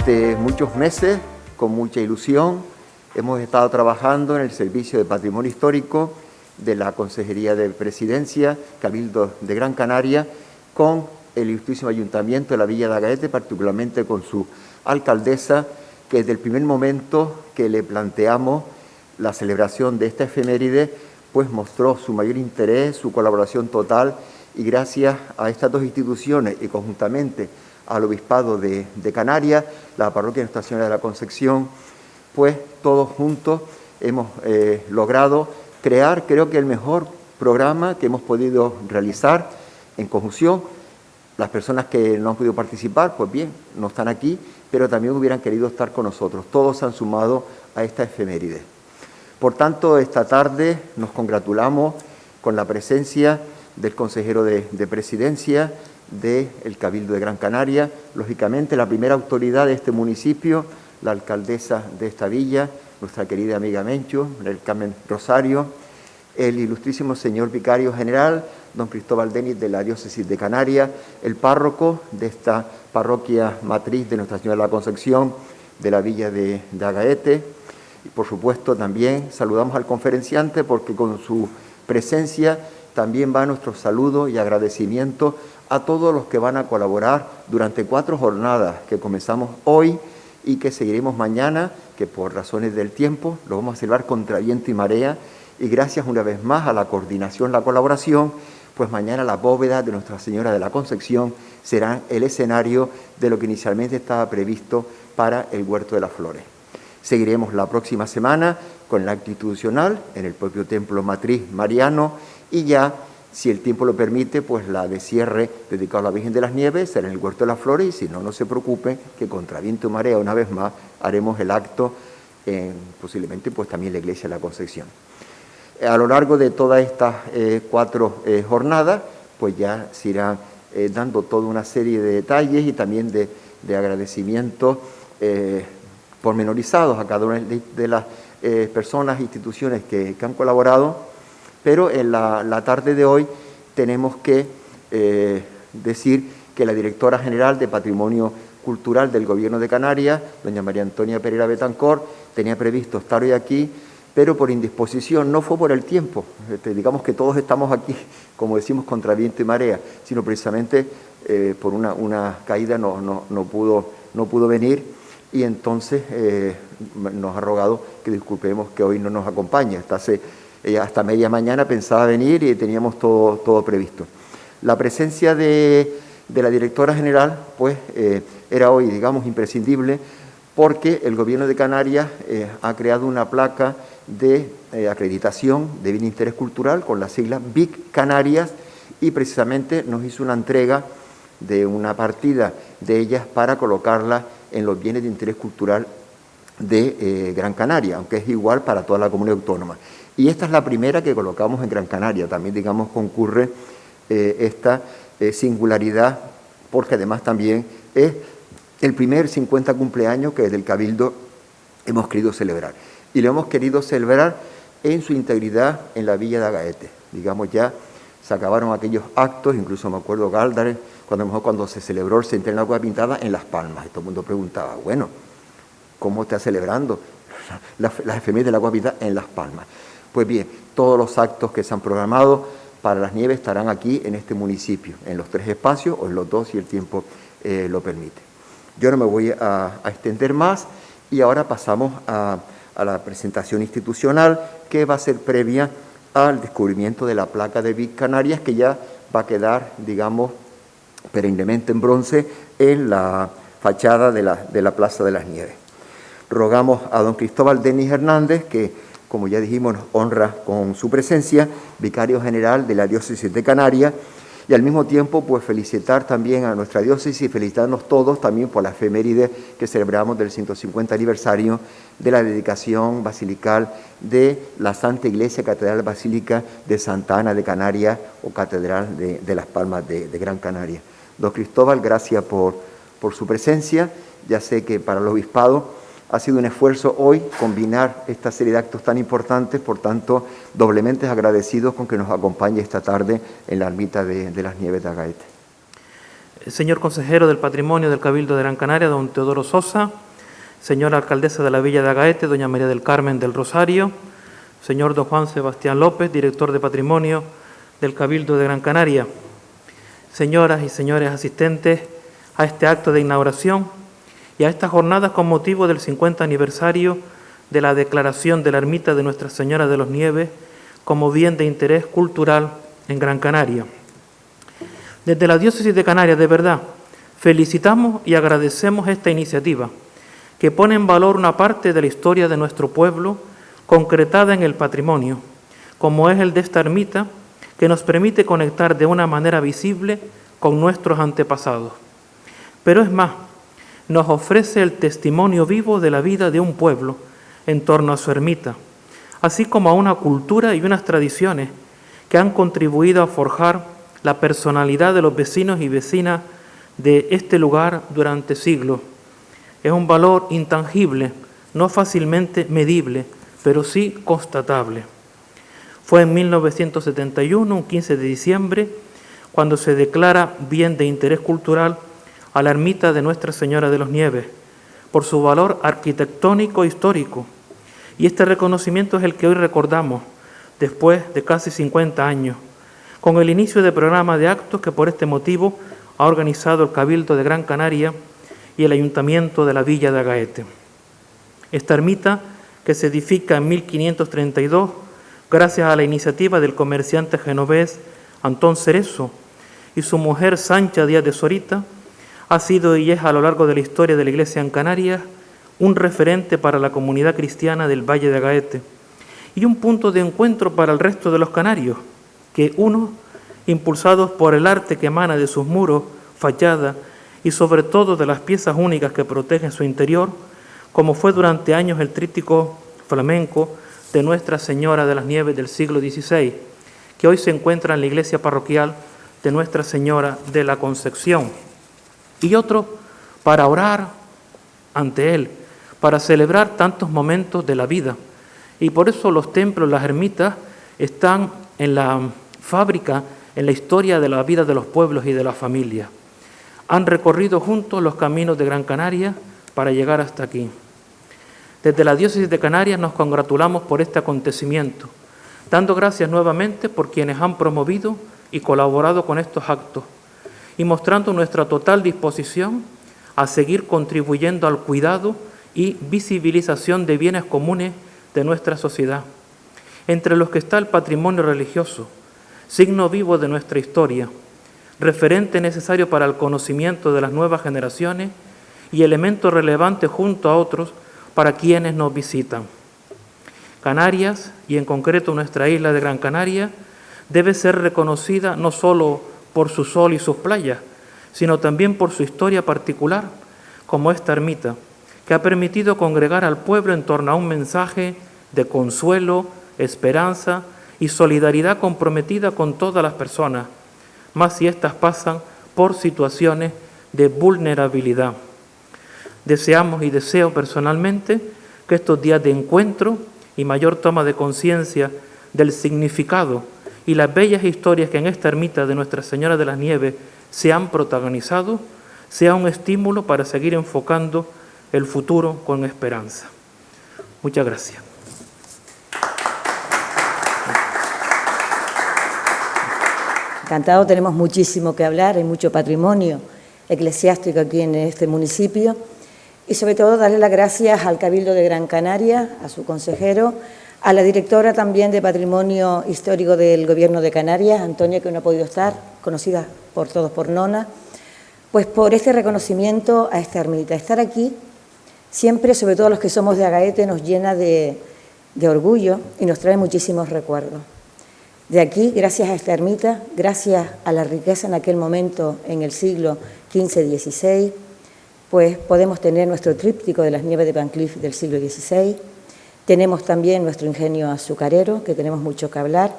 Durante muchos meses, con mucha ilusión, hemos estado trabajando en el Servicio de Patrimonio Histórico de la Consejería de Presidencia, Cabildo de Gran Canaria, con el ilustrísimo Ayuntamiento de la Villa de Agaete, particularmente con su alcaldesa, que desde el primer momento que le planteamos la celebración de esta efeméride, pues mostró su mayor interés, su colaboración total, y gracias a estas dos instituciones y conjuntamente al Obispado de Canarias, la Parroquia de Nuestra Señora de la Concepción, pues todos juntos hemos logrado crear, creo que el mejor programa que hemos podido realizar en conjunción. Las personas que no han podido participar, pues bien, no están aquí, pero también hubieran querido estar con nosotros. Todos se han sumado a esta efeméride. Por tanto, esta tarde nos congratulamos con la presencia del consejero de Presidencia del Cabildo de Gran Canaria, lógicamente la primera autoridad de este municipio, la alcaldesa de esta villa, nuestra querida amiga Menchu, el Carmen Rosario, el ilustrísimo señor vicario general, don Cristóbal Denis de la Diócesis de Canarias, el párroco de esta parroquia matriz de Nuestra Señora de la Concepción de la villa de Agaete, y por supuesto también saludamos al conferenciante porque con su presencia también va nuestro saludo y agradecimiento a todos los que van a colaborar durante 4 jornadas que comenzamos hoy y que seguiremos mañana, que por razones del tiempo lo vamos a celebrar contra viento y marea, y gracias una vez más a la coordinación, la colaboración, pues mañana la bóveda de Nuestra Señora de la Concepción será el escenario de lo que inicialmente estaba previsto para el Huerto de las Flores. Seguiremos la próxima semana con el acto institucional en el propio Templo Matriz Mariano y ya, si el tiempo lo permite, pues la de cierre dedicado a la Virgen de las Nieves será en el Huerto de las Flores y si no, no se preocupen que contra viento y marea una vez más haremos el acto posiblemente pues también la Iglesia de la Concepción. A lo largo de todas estas 4 jornadas, pues ya se irán dando toda una serie de detalles y también de agradecimientos pormenorizados a cada una de las personas e instituciones que han colaborado, pero en la tarde de hoy tenemos que decir que la directora general de Patrimonio Cultural del Gobierno de Canarias, doña María Antonia Pereira Betancor, tenía previsto estar hoy aquí, pero por indisposición, no fue por el tiempo, digamos que todos estamos aquí, como decimos, contra viento y marea, sino precisamente por una caída no pudo venir y entonces nos ha rogado que disculpemos que hoy no nos acompañe. Ella hasta media mañana pensaba venir y teníamos todo previsto. La presencia de la directora general pues era hoy, digamos, imprescindible porque el Gobierno de Canarias ha creado una placa de acreditación de bien de interés cultural con las siglas BIC Canarias y precisamente nos hizo una entrega de una partida de ellas para colocarla en los bienes de interés cultural de Gran Canaria, aunque es igual para toda la comunidad autónoma. Y esta es la primera que colocamos en Gran Canaria, también digamos concurre esta singularidad porque además también es el primer 50 cumpleaños que desde el Cabildo hemos querido celebrar. Y lo hemos querido celebrar en su integridad en la villa de Agaete. Digamos, ya se acabaron aquellos actos, incluso me acuerdo Gáldares, cuando se celebró el centenario de la Agua Pintada en Las Palmas. Y todo el mundo preguntaba, bueno, ¿cómo está celebrando las efemérides de la Agua Pintada en Las Palmas? Pues bien, todos los actos que se han programado para las nieves estarán aquí en este municipio, en los 3 espacios o en los 2 si el tiempo lo permite. Yo no me voy a extender más y ahora pasamos a la presentación institucional que va a ser previa al descubrimiento de la placa de BIC Canarias que ya va a quedar, digamos, perennemente en bronce en la fachada de la Plaza de las Nieves. Rogamos a don Cristóbal Denis Hernández que, como ya dijimos, nos honra con su presencia, vicario general de la Diócesis de Canarias, y al mismo tiempo pues felicitar también a nuestra diócesis y felicitarnos todos también por la efeméride que celebramos del 150 aniversario de la dedicación basilical de la Santa Iglesia Catedral Basílica de Santa Ana de Canarias o Catedral de Las Palmas de Gran Canaria. Don Cristóbal, gracias por su presencia. Ya sé que para el obispado ha sido un esfuerzo hoy combinar esta serie de actos tan importantes, por tanto, doblemente agradecidos con que nos acompañe esta tarde en la ermita de las Nieves de Agaete. señor consejero del Patrimonio del Cabildo de Gran Canaria, don Teodoro Sosa, señora alcaldesa de la Villa de Agaete, doña María del Carmen del Rosario, señor don Juan Sebastián López, director de Patrimonio del Cabildo de Gran Canaria, señoras y señores asistentes a este acto de inauguración y a estas jornadas con motivo del 50 aniversario de la declaración de la ermita de Nuestra Señora de los Nieves como bien de interés cultural en Gran Canaria. Desde la Diócesis de Canarias, de verdad, felicitamos y agradecemos esta iniciativa que pone en valor una parte de la historia de nuestro pueblo concretada en el patrimonio, como es el de esta ermita, que nos permite conectar de una manera visible con nuestros antepasados. Pero es más, nos ofrece el testimonio vivo de la vida de un pueblo en torno a su ermita, así como a una cultura y unas tradiciones que han contribuido a forjar la personalidad de los vecinos y vecinas de este lugar durante siglos. Es un valor intangible, no fácilmente medible, pero sí constatable. Fue en 1971, un 15 de diciembre, cuando se declara bien de interés cultural a la ermita de Nuestra Señora de los Nieves, por su valor arquitectónico e histórico. Y este reconocimiento es el que hoy recordamos, después de casi 50 años, con el inicio del programa de actos que por este motivo ha organizado el Cabildo de Gran Canaria y el Ayuntamiento de la Villa de Agaete. Esta ermita, que se edifica en 1532, gracias a la iniciativa del comerciante genovés Antón Cerezo y su mujer Sancha Díaz de Zorita, ha sido y es a lo largo de la historia de la Iglesia en Canarias un referente para la comunidad cristiana del Valle de Agaete y un punto de encuentro para el resto de los canarios, que unos, impulsados por el arte que emana de sus muros, fachadas y sobre todo de las piezas únicas que protegen su interior, como fue durante años el tríptico flamenco de Nuestra Señora de las Nieves del siglo XVI, que hoy se encuentra en la iglesia parroquial de Nuestra Señora de la Concepción, y otro para orar ante Él, para celebrar tantos momentos de la vida. Y por eso los templos, las ermitas, están en la fábrica, en la historia de la vida de los pueblos y de las familias. Han recorrido juntos los caminos de Gran Canaria para llegar hasta aquí. Desde la Diócesis de Canarias nos congratulamos por este acontecimiento, dando gracias nuevamente por quienes han promovido y colaborado con estos actos y mostrando nuestra total disposición a seguir contribuyendo al cuidado y visibilización de bienes comunes de nuestra sociedad, entre los que está el patrimonio religioso, signo vivo de nuestra historia, referente necesario para el conocimiento de las nuevas generaciones y elemento relevante junto a otros para quienes nos visitan. Canarias, y en concreto nuestra isla de Gran Canaria, debe ser reconocida no solo por su sol y sus playas, sino también por su historia particular, como esta ermita, que ha permitido congregar al pueblo en torno a un mensaje de consuelo, esperanza y solidaridad comprometida con todas las personas, más si éstas pasan por situaciones de vulnerabilidad. Deseamos y deseo personalmente que estos días de encuentro y mayor toma de conciencia del significado y las bellas historias que en esta ermita de Nuestra Señora de las Nieves se han protagonizado, sea un estímulo para seguir enfocando el futuro con esperanza. Muchas gracias. Encantado, tenemos muchísimo que hablar, hay mucho patrimonio eclesiástico aquí en este municipio y sobre todo darle las gracias al Cabildo de Gran Canaria, a su consejero, a la directora también de Patrimonio Histórico del Gobierno de Canarias, Antonia, que no ha podido estar, conocida por todos por Nona, pues por este reconocimiento a esta ermita. Estar aquí siempre, sobre todo los que somos de Agaete, nos llena de orgullo y nos trae muchísimos recuerdos. De aquí, gracias a esta ermita, gracias a la riqueza en aquel momento, en el siglo XV-XVI, pues podemos tener nuestro tríptico de las Nieves de Panclif del siglo XVI, tenemos también nuestro ingenio azucarero, que tenemos mucho que hablar.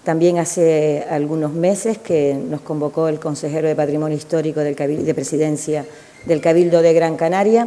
También hace algunos meses que nos convocó el consejero de Patrimonio Histórico de Presidencia del Cabildo de Gran Canaria,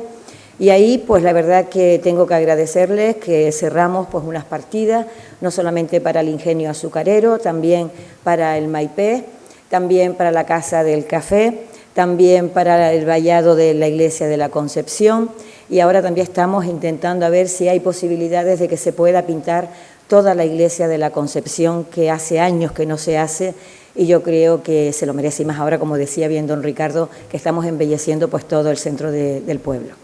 y ahí pues la verdad que tengo que agradecerles que cerramos pues unas partidas, no solamente para el ingenio azucarero, también para el Maipé, también para la Casa del Café, también para el vallado de la Iglesia de la Concepción, y ahora también estamos intentando a ver si hay posibilidades de que se pueda pintar toda la Iglesia de la Concepción, que hace años que no se hace, y yo creo que se lo merece, y más ahora, como decía bien don Ricardo, que estamos embelleciendo pues todo el centro del pueblo.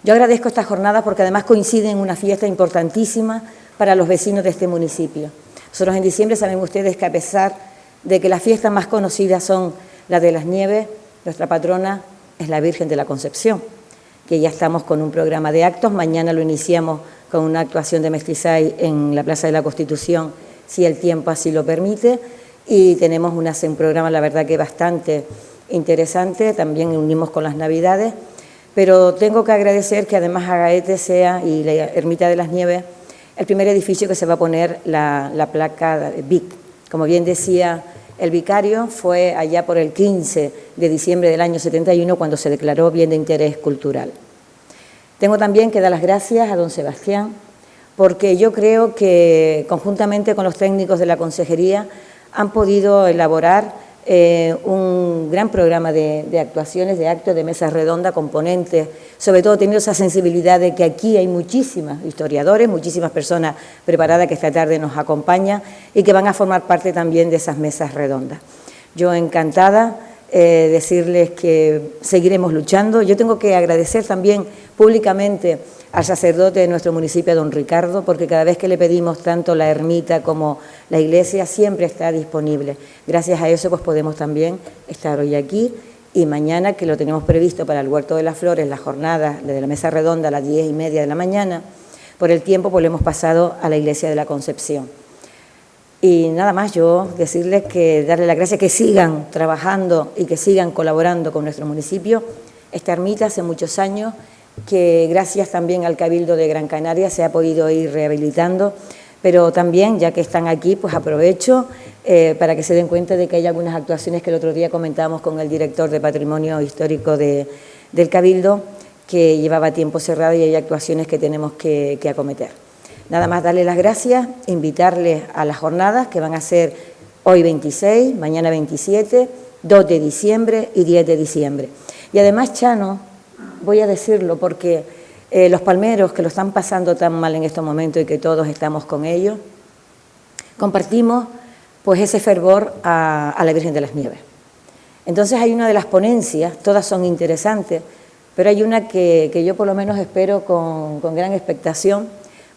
Yo agradezco esta jornada porque además coincide en una fiesta importantísima para los vecinos de este municipio. Nosotros en diciembre saben ustedes que a pesar de que las fiestas más conocidas son las de las Nieves, nuestra patrona es la Virgen de la Concepción, que ya estamos con un programa de actos. Mañana lo iniciamos con una actuación de mestizay en la Plaza de la Constitución, si el tiempo así lo permite, y tenemos un programa, la verdad que bastante interesante, también unimos con las Navidades, pero tengo que agradecer que además Agaete sea, y la Ermita de las Nieves, el primer edificio que se va a poner la placa BIC. Como bien decía el vicario, fue allá por el 15 de diciembre del año 71 cuando se declaró bien de interés cultural. Tengo también que dar las gracias a don Sebastián, porque yo creo que conjuntamente con los técnicos de la consejería han podido elaborar un gran programa de actuaciones, de actos, de mesas redondas, componentes, sobre todo teniendo esa sensibilidad de que aquí hay muchísimas historiadores, muchísimas personas preparadas que esta tarde nos acompañan y que van a formar parte también de esas mesas redondas. Yo encantada decirles que seguiremos luchando. Yo tengo que agradecer también públicamente al sacerdote de nuestro municipio, don Ricardo, porque cada vez que le pedimos tanto la ermita como la iglesia siempre está disponible. Gracias a eso pues podemos también estar hoy aquí y mañana, que lo tenemos previsto para el Huerto de las Flores, la jornada de la mesa redonda a las 10:30 de la mañana. Por el tiempo pues lo hemos pasado a la Iglesia de la Concepción. Y nada más, yo decirles que darle las gracias, que sigan trabajando y que sigan colaborando con nuestro municipio. Esta ermita hace muchos años que gracias también al Cabildo de Gran Canaria se ha podido ir rehabilitando, pero también, ya que están aquí, pues aprovecho para que se den cuenta de que hay algunas actuaciones que el otro día comentábamos con el director de Patrimonio Histórico del Cabildo, que llevaba tiempo cerrado, y hay actuaciones que tenemos que acometer. Nada más darle las gracias, invitarles a las jornadas que van a ser hoy 26, mañana 27, 2 de diciembre y 10 de diciembre. Y además, Chano, voy a decirlo porque los palmeros que lo están pasando tan mal en estos momentos y que todos estamos con ellos, compartimos pues ese fervor a la Virgen de las Nieves. Entonces hay una de las ponencias, todas son interesantes, pero hay una que yo por lo menos espero con gran expectación,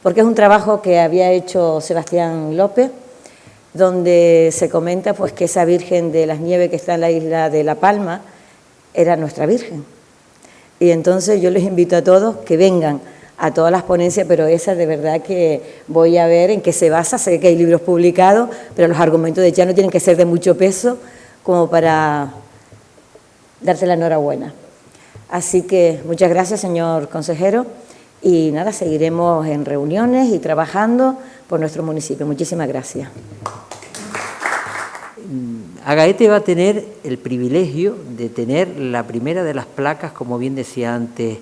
porque es un trabajo que había hecho Sebastián López, donde se comenta pues que esa Virgen de las Nieves que está en la isla de La Palma era nuestra Virgen. Y entonces yo les invito a todos que vengan a todas las ponencias, pero esa de verdad que voy a ver en qué se basa. Sé que hay libros publicados, pero los argumentos de Chano tienen que ser de mucho peso como para darte la enhorabuena. Así que muchas gracias, señor consejero, y nada, seguiremos en reuniones y trabajando por nuestro municipio. Muchísimas gracias. Agaete va a tener el privilegio de tener la primera de las placas, como bien decía antes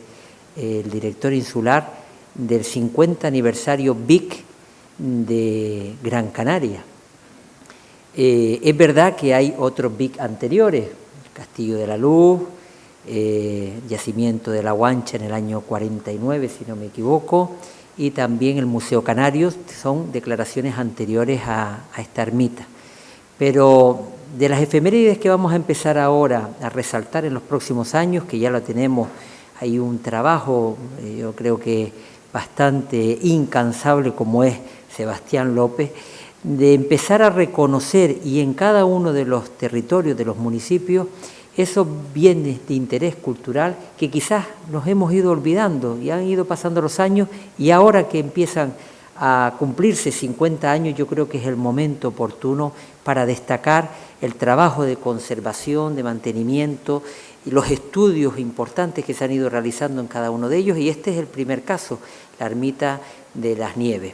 el director insular, del 50 aniversario BIC de Gran Canaria. Es verdad que hay otros BIC anteriores, el Castillo de la Luz, Yacimiento de la Guancha en el año 49, si no me equivoco, y también el Museo Canario, son declaraciones anteriores a esta ermita. Pero de las efemérides que vamos a empezar ahora a resaltar en los próximos años, que ya lo tenemos, hay un trabajo, yo creo que bastante incansable, como es Sebastián López, de empezar a reconocer, y en cada uno de los territorios, de los municipios, esos bienes de interés cultural que quizás nos hemos ido olvidando y han ido pasando los años, y ahora que empiezan a cumplirse 50 años, yo creo que es el momento oportuno para destacar el trabajo de conservación, de mantenimiento y los estudios importantes que se han ido realizando en cada uno de ellos, y este es el primer caso, la Ermita de las Nieves.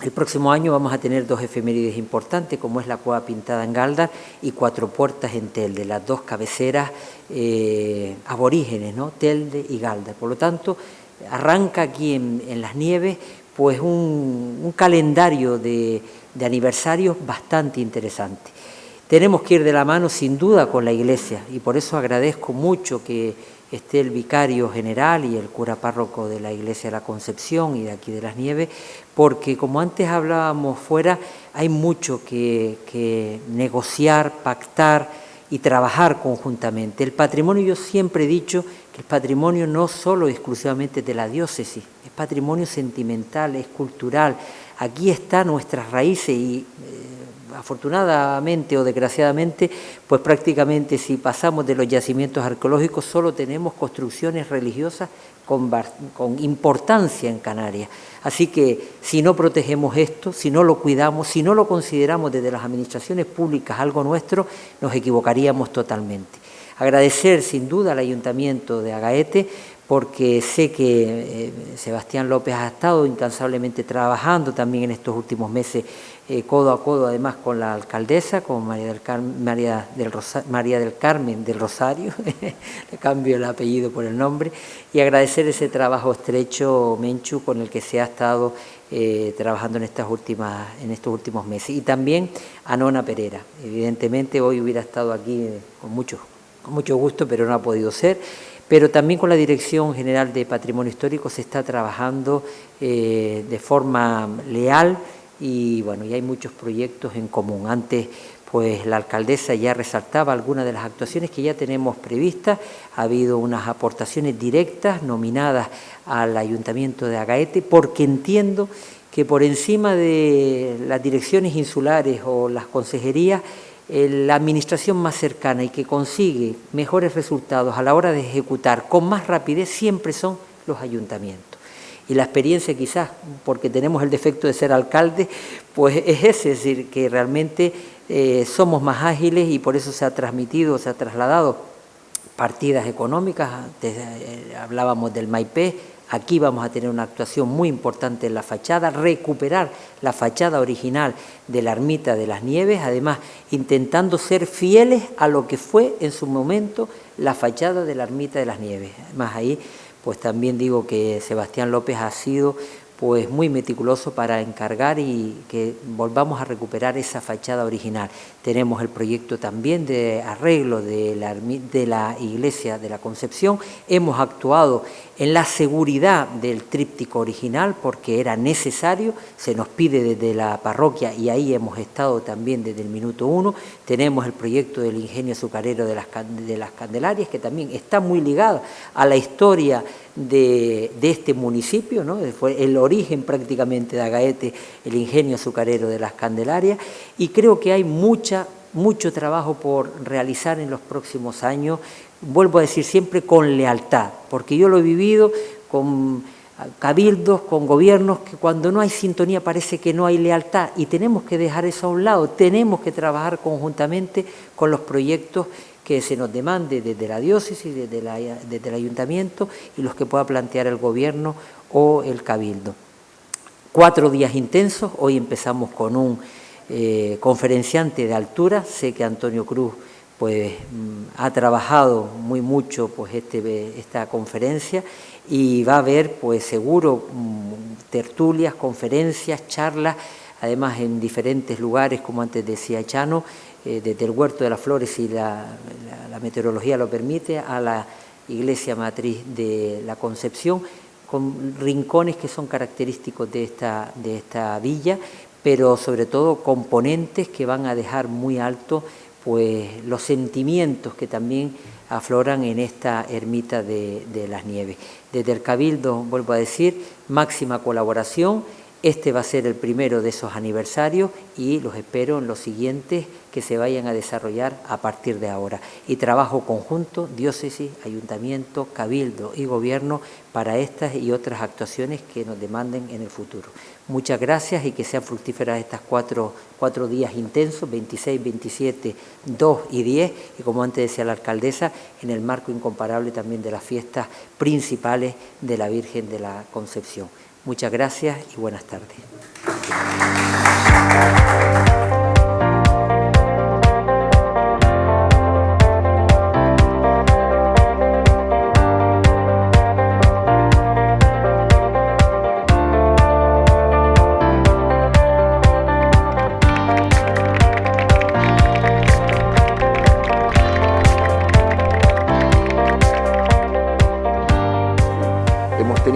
El próximo año vamos a tener dos efemérides importantes, como es la Cueva Pintada en Galdar y Cuatro Puertas en Telde, las dos cabeceras aborígenes, ¿no? Telde y Galdar. Por lo tanto, arranca aquí en las Nieves pues un calendario de aniversarios bastante interesante. tenemos que ir de la mano sin duda con la Iglesia, y por eso agradezco mucho que esté el vicario general y el cura párroco de la Iglesia de la Concepción y de aquí de Las Nieves, porque como antes hablábamos fuera, hay mucho que negociar, pactar y trabajar conjuntamente. El patrimonio, yo siempre he dicho que el patrimonio no solo exclusivamente de la diócesis, es patrimonio sentimental, es cultural. Aquí están nuestras raíces y afortunadamente o desgraciadamente, pues prácticamente si pasamos de los yacimientos arqueológicos solo tenemos construcciones religiosas con importancia en Canarias. Así que si no protegemos esto, si no lo cuidamos, si no lo consideramos desde las administraciones públicas algo nuestro, nos equivocaríamos totalmente. Agradecer sin duda al Ayuntamiento de Agaete, porque sé que Sebastián López ha estado incansablemente trabajando también en estos últimos meses, codo a codo además con la alcaldesa, con María del Carmen del Rosario, le cambio el apellido por el nombre, y agradecer ese trabajo estrecho, Menchu, con el que se ha estado trabajando en estos últimos meses. Y también a Nona Pereira. Evidentemente hoy hubiera estado aquí con mucho gusto, pero no ha podido ser. Pero también con la Dirección General de Patrimonio Histórico se está trabajando de forma leal y bueno, y hay muchos proyectos en común. Antes, pues la alcaldesa ya resaltaba algunas de las actuaciones que ya tenemos previstas. Ha habido unas aportaciones directas nominadas al Ayuntamiento de Agaete, porque entiendo que por encima de las direcciones insulares o las consejerías, la administración más cercana y que consigue mejores resultados a la hora de ejecutar con más rapidez siempre son los ayuntamientos. Y la experiencia quizás, porque tenemos el defecto de ser alcalde, pues es ese, es decir, que realmente somos más ágiles y por eso se ha trasladado partidas económicas. Antes hablábamos del Maipé. Aquí vamos a tener una actuación muy importante en la fachada, recuperar la fachada original de la Ermita de las Nieves, además intentando ser fieles a lo que fue en su momento la fachada de la Ermita de las Nieves. Además ahí pues también digo que Sebastián López ha sido pues muy meticuloso para encargar y que volvamos a recuperar esa fachada original. Tenemos el proyecto también de arreglo de la Iglesia de la Concepción. Hemos actuado en la seguridad del tríptico original porque era necesario, se nos pide desde la parroquia y ahí hemos estado también desde el minuto 1. Tenemos el proyecto del ingenio azucarero de las Candelarias, que también está muy ligado a la historia de este municipio, ¿no? Fue el origen prácticamente de Agaete, el ingenio azucarero de las Candelarias, y creo que hay mucho trabajo por realizar en los próximos años, vuelvo a decir siempre con lealtad, porque yo lo he vivido con cabildos, con gobiernos, que cuando no hay sintonía parece que no hay lealtad y tenemos que dejar eso a un lado, tenemos que trabajar conjuntamente con los proyectos que se nos demande desde la diócesis, desde el ayuntamiento y los que pueda plantear el gobierno o el cabildo. 4 días intensos, hoy empezamos con un conferenciante de altura, sé que Antonio Cruz pues ha trabajado muy mucho pues esta conferencia y va a haber pues seguro tertulias, conferencias, charlas, además en diferentes lugares, como antes decía Chano, desde el Huerto de las Flores, si la meteorología lo permite, a la iglesia matriz de la Concepción, con rincones que son característicos de esta villa, pero sobre todo componentes que van a dejar muy alto pues los sentimientos que también afloran en esta ermita de las Nieves. Desde el Cabildo, vuelvo a decir, máxima colaboración. Este va a ser el primero de esos aniversarios y los espero en los siguientes que se vayan a desarrollar a partir de ahora. Y trabajo conjunto, diócesis, ayuntamiento, cabildo y gobierno para estas y otras actuaciones que nos demanden en el futuro. Muchas gracias y que sean fructíferas estas cuatro días intensos, 26, 27, 2 y 10, y como antes decía la alcaldesa, en el marco incomparable también de las fiestas principales de la Virgen de la Concepción. Muchas gracias y buenas tardes.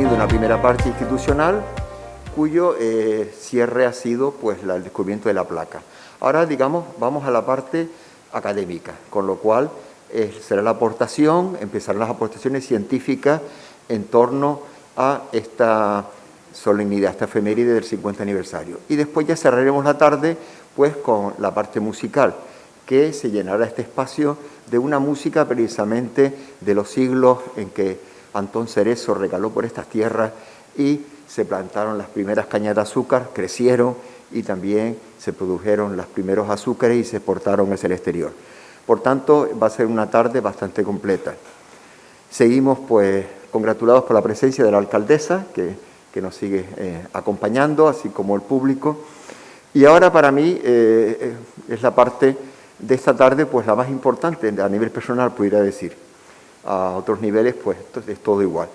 tenido una primera parte institucional cuyo cierre ha sido pues, el descubrimiento de la placa. Ahora, digamos, vamos a la parte académica, con lo cual será la aportación, empezarán las aportaciones científicas en torno a esta solemnidad, esta efeméride del 50 aniversario. Y después ya cerraremos la tarde pues, con la parte musical, que se llenará este espacio de una música precisamente de los siglos en que Antón Cerezo regaló por estas tierras y se plantaron las primeras cañas de azúcar, crecieron y también se produjeron los primeros azúcares y se exportaron hacia el exterior. Por tanto, va a ser una tarde bastante completa. Seguimos pues congratulados por la presencia de la alcaldesa que nos sigue acompañando, así como el público. Y ahora para mí es la parte de esta tarde pues la más importante a nivel personal, pudiera decir. A otros niveles pues es todo igual.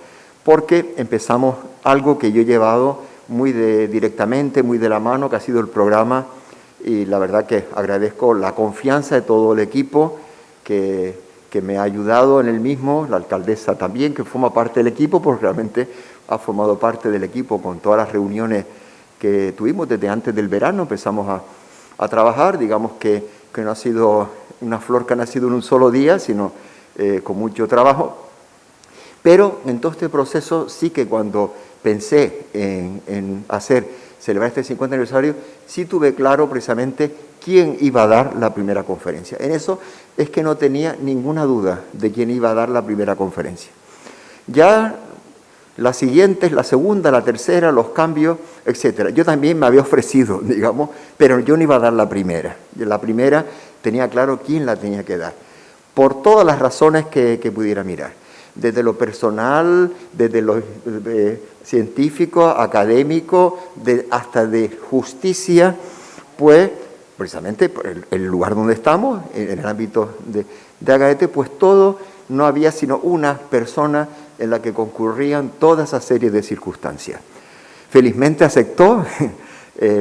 Porque empezamos algo que yo he llevado muy directamente, muy de la mano, que ha sido el programa, y la verdad que agradezco la confianza de todo el equipo que me ha ayudado en el mismo, la alcaldesa también, que forma parte del equipo, porque realmente ha formado parte del equipo con todas las reuniones que tuvimos desde antes del verano, empezamos a trabajar, digamos que no ha sido una flor que ha nacido en un solo día, sino con mucho trabajo. Pero en todo este proceso sí que cuando pensé en celebrar este 50 aniversario, sí tuve claro precisamente quién iba a dar la primera conferencia. En eso es que no tenía ninguna duda de quién iba a dar la primera conferencia. Ya las siguientes, la segunda, la tercera, los cambios, etcétera. Yo también me había ofrecido, digamos, pero yo no iba a dar la primera. La primera tenía claro quién la tenía que dar, por todas las razones que pudiera mirar. Desde lo personal, desde lo científico, académico, hasta de justicia, pues precisamente el lugar donde estamos, en el ámbito de Agaete, pues todo, no había sino una persona en la que concurrían toda esa serie de circunstancias. Felizmente aceptó,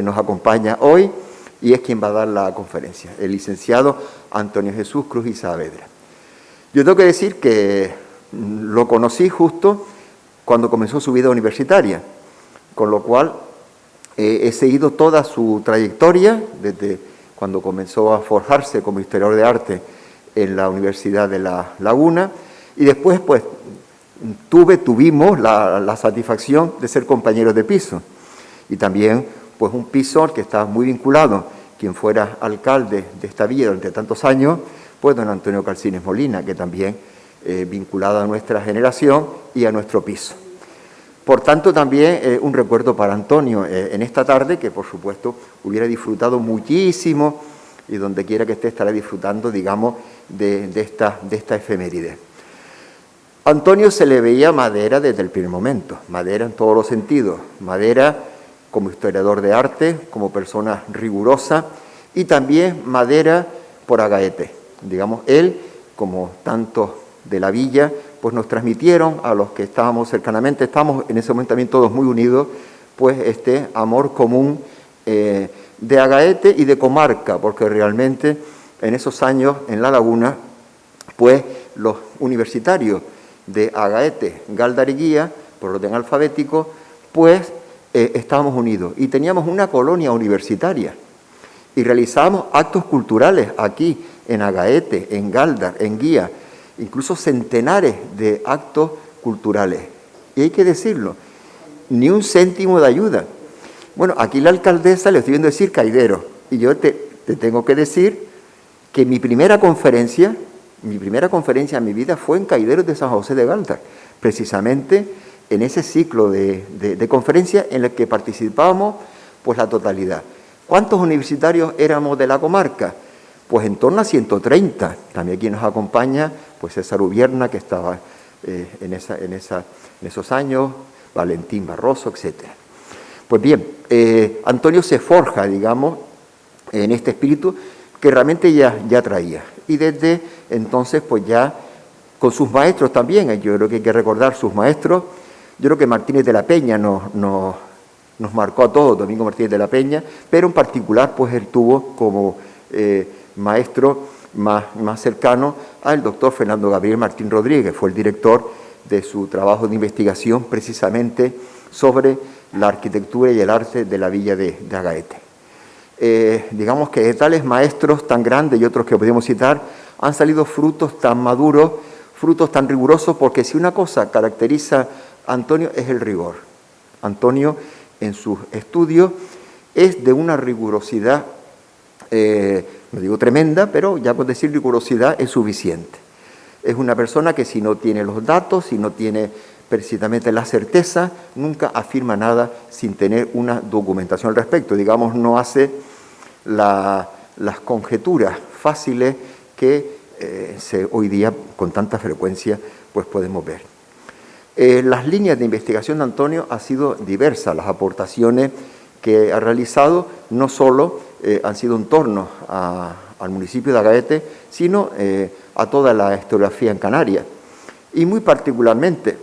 nos acompaña hoy y es quien va a dar la conferencia, el licenciado Antonio Jesús Cruz y Saavedra. Yo tengo que decir que lo conocí justo cuando comenzó su vida universitaria, con lo cual he seguido toda su trayectoria desde cuando comenzó a forjarse como historiador de arte en la Universidad de La Laguna y después pues tuvimos la satisfacción de ser compañeros de piso y también pues un piso al que estaba muy vinculado quien fuera alcalde de esta villa durante tantos años, pues don Antonio Calcines Molina, que también vinculado a nuestra generación y a nuestro piso. Por tanto, también un recuerdo para Antonio en esta tarde, que por supuesto hubiera disfrutado muchísimo y donde quiera que esté estará disfrutando, digamos, de esta efeméride. A Antonio se le veía madera desde el primer momento, madera en todos los sentidos, madera como historiador de arte, como persona rigurosa y también madera por Agaete. Digamos, él, como tantos de la villa, pues nos transmitieron a los que estábamos cercanamente, estamos en ese momento también todos muy unidos, pues este amor común de Agaete y de comarca, porque realmente en esos años en La Laguna, pues los universitarios de Agaete, Gáldar y Guía, por orden alfabético, pues estábamos unidos y teníamos una colonia universitaria y realizábamos actos culturales aquí en Agaete, en Gáldar, en Guía, incluso centenares de actos culturales. Y hay que decirlo, ni un céntimo de ayuda. Bueno, aquí la alcaldesa le estoy viendo decir caidero, y yo te tengo que decir que mi primera conferencia en mi vida fue en Caideros de San José de Gáldar, precisamente en ese ciclo de conferencias en el que participábamos pues la totalidad. ¿Cuántos universitarios éramos de la comarca? Pues en torno a 130. También aquí nos acompaña pues César Ubierna, que estaba en esos años, Valentín Barroso, etc. Pues bien, Antonio se forja, digamos, en este espíritu que realmente ya traía. Y desde entonces, pues ya con sus maestros también, yo creo que hay que recordar sus maestros. Yo creo que Martínez de la Peña nos marcó a todos, Domingo Martínez de la Peña, pero en particular, pues él tuvo como maestro más cercano al doctor Fernando Gabriel Martín Rodríguez, fue el director de su trabajo de investigación precisamente sobre la arquitectura y el arte de la villa de Agaete. Digamos que de tales maestros tan grandes y otros que podemos citar, han salido frutos tan maduros, frutos tan rigurosos, porque si una cosa caracteriza a Antonio es el rigor. Antonio, en sus estudios, es de una rigurosidad, no digo tremenda, pero ya por decir rigurosidad es suficiente. Es una persona que si no tiene los datos, si no tiene precisamente la certeza, nunca afirma nada sin tener una documentación al respecto. Digamos, no hace las conjeturas fáciles que hoy día con tanta frecuencia pues podemos ver. Las líneas de investigación de Antonio han sido diversas, las aportaciones que ha realizado no solo han sido en torno al municipio de Agaete, sino a toda la historiografía en Canarias, y muy particularmente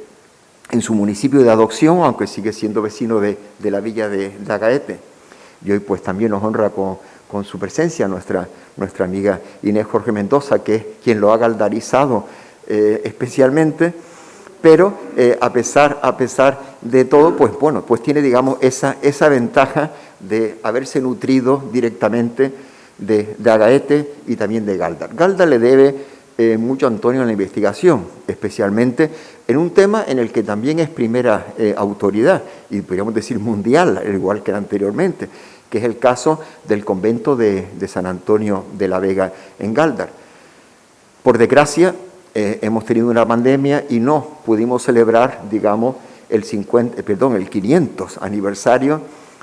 en su municipio de adopción, aunque sigue siendo vecino de la villa de Agaete. Y hoy pues también nos honra con su presencia nuestra amiga Inés Jorge Mendoza, que es quien lo ha galdarizado especialmente, pero a pesar de todo, pues bueno, pues tiene, digamos, esa ventaja de haberse nutrido directamente de Agaete y también de Galdar. Galdar le debe mucho a Antonio en la investigación, especialmente en un tema en el que también es primera autoridad, y podríamos decir mundial, al igual que anteriormente, que es el caso del convento de San Antonio de la Vega en Galdar. Por desgracia, hemos tenido una pandemia y no pudimos celebrar, digamos, el 500 aniversario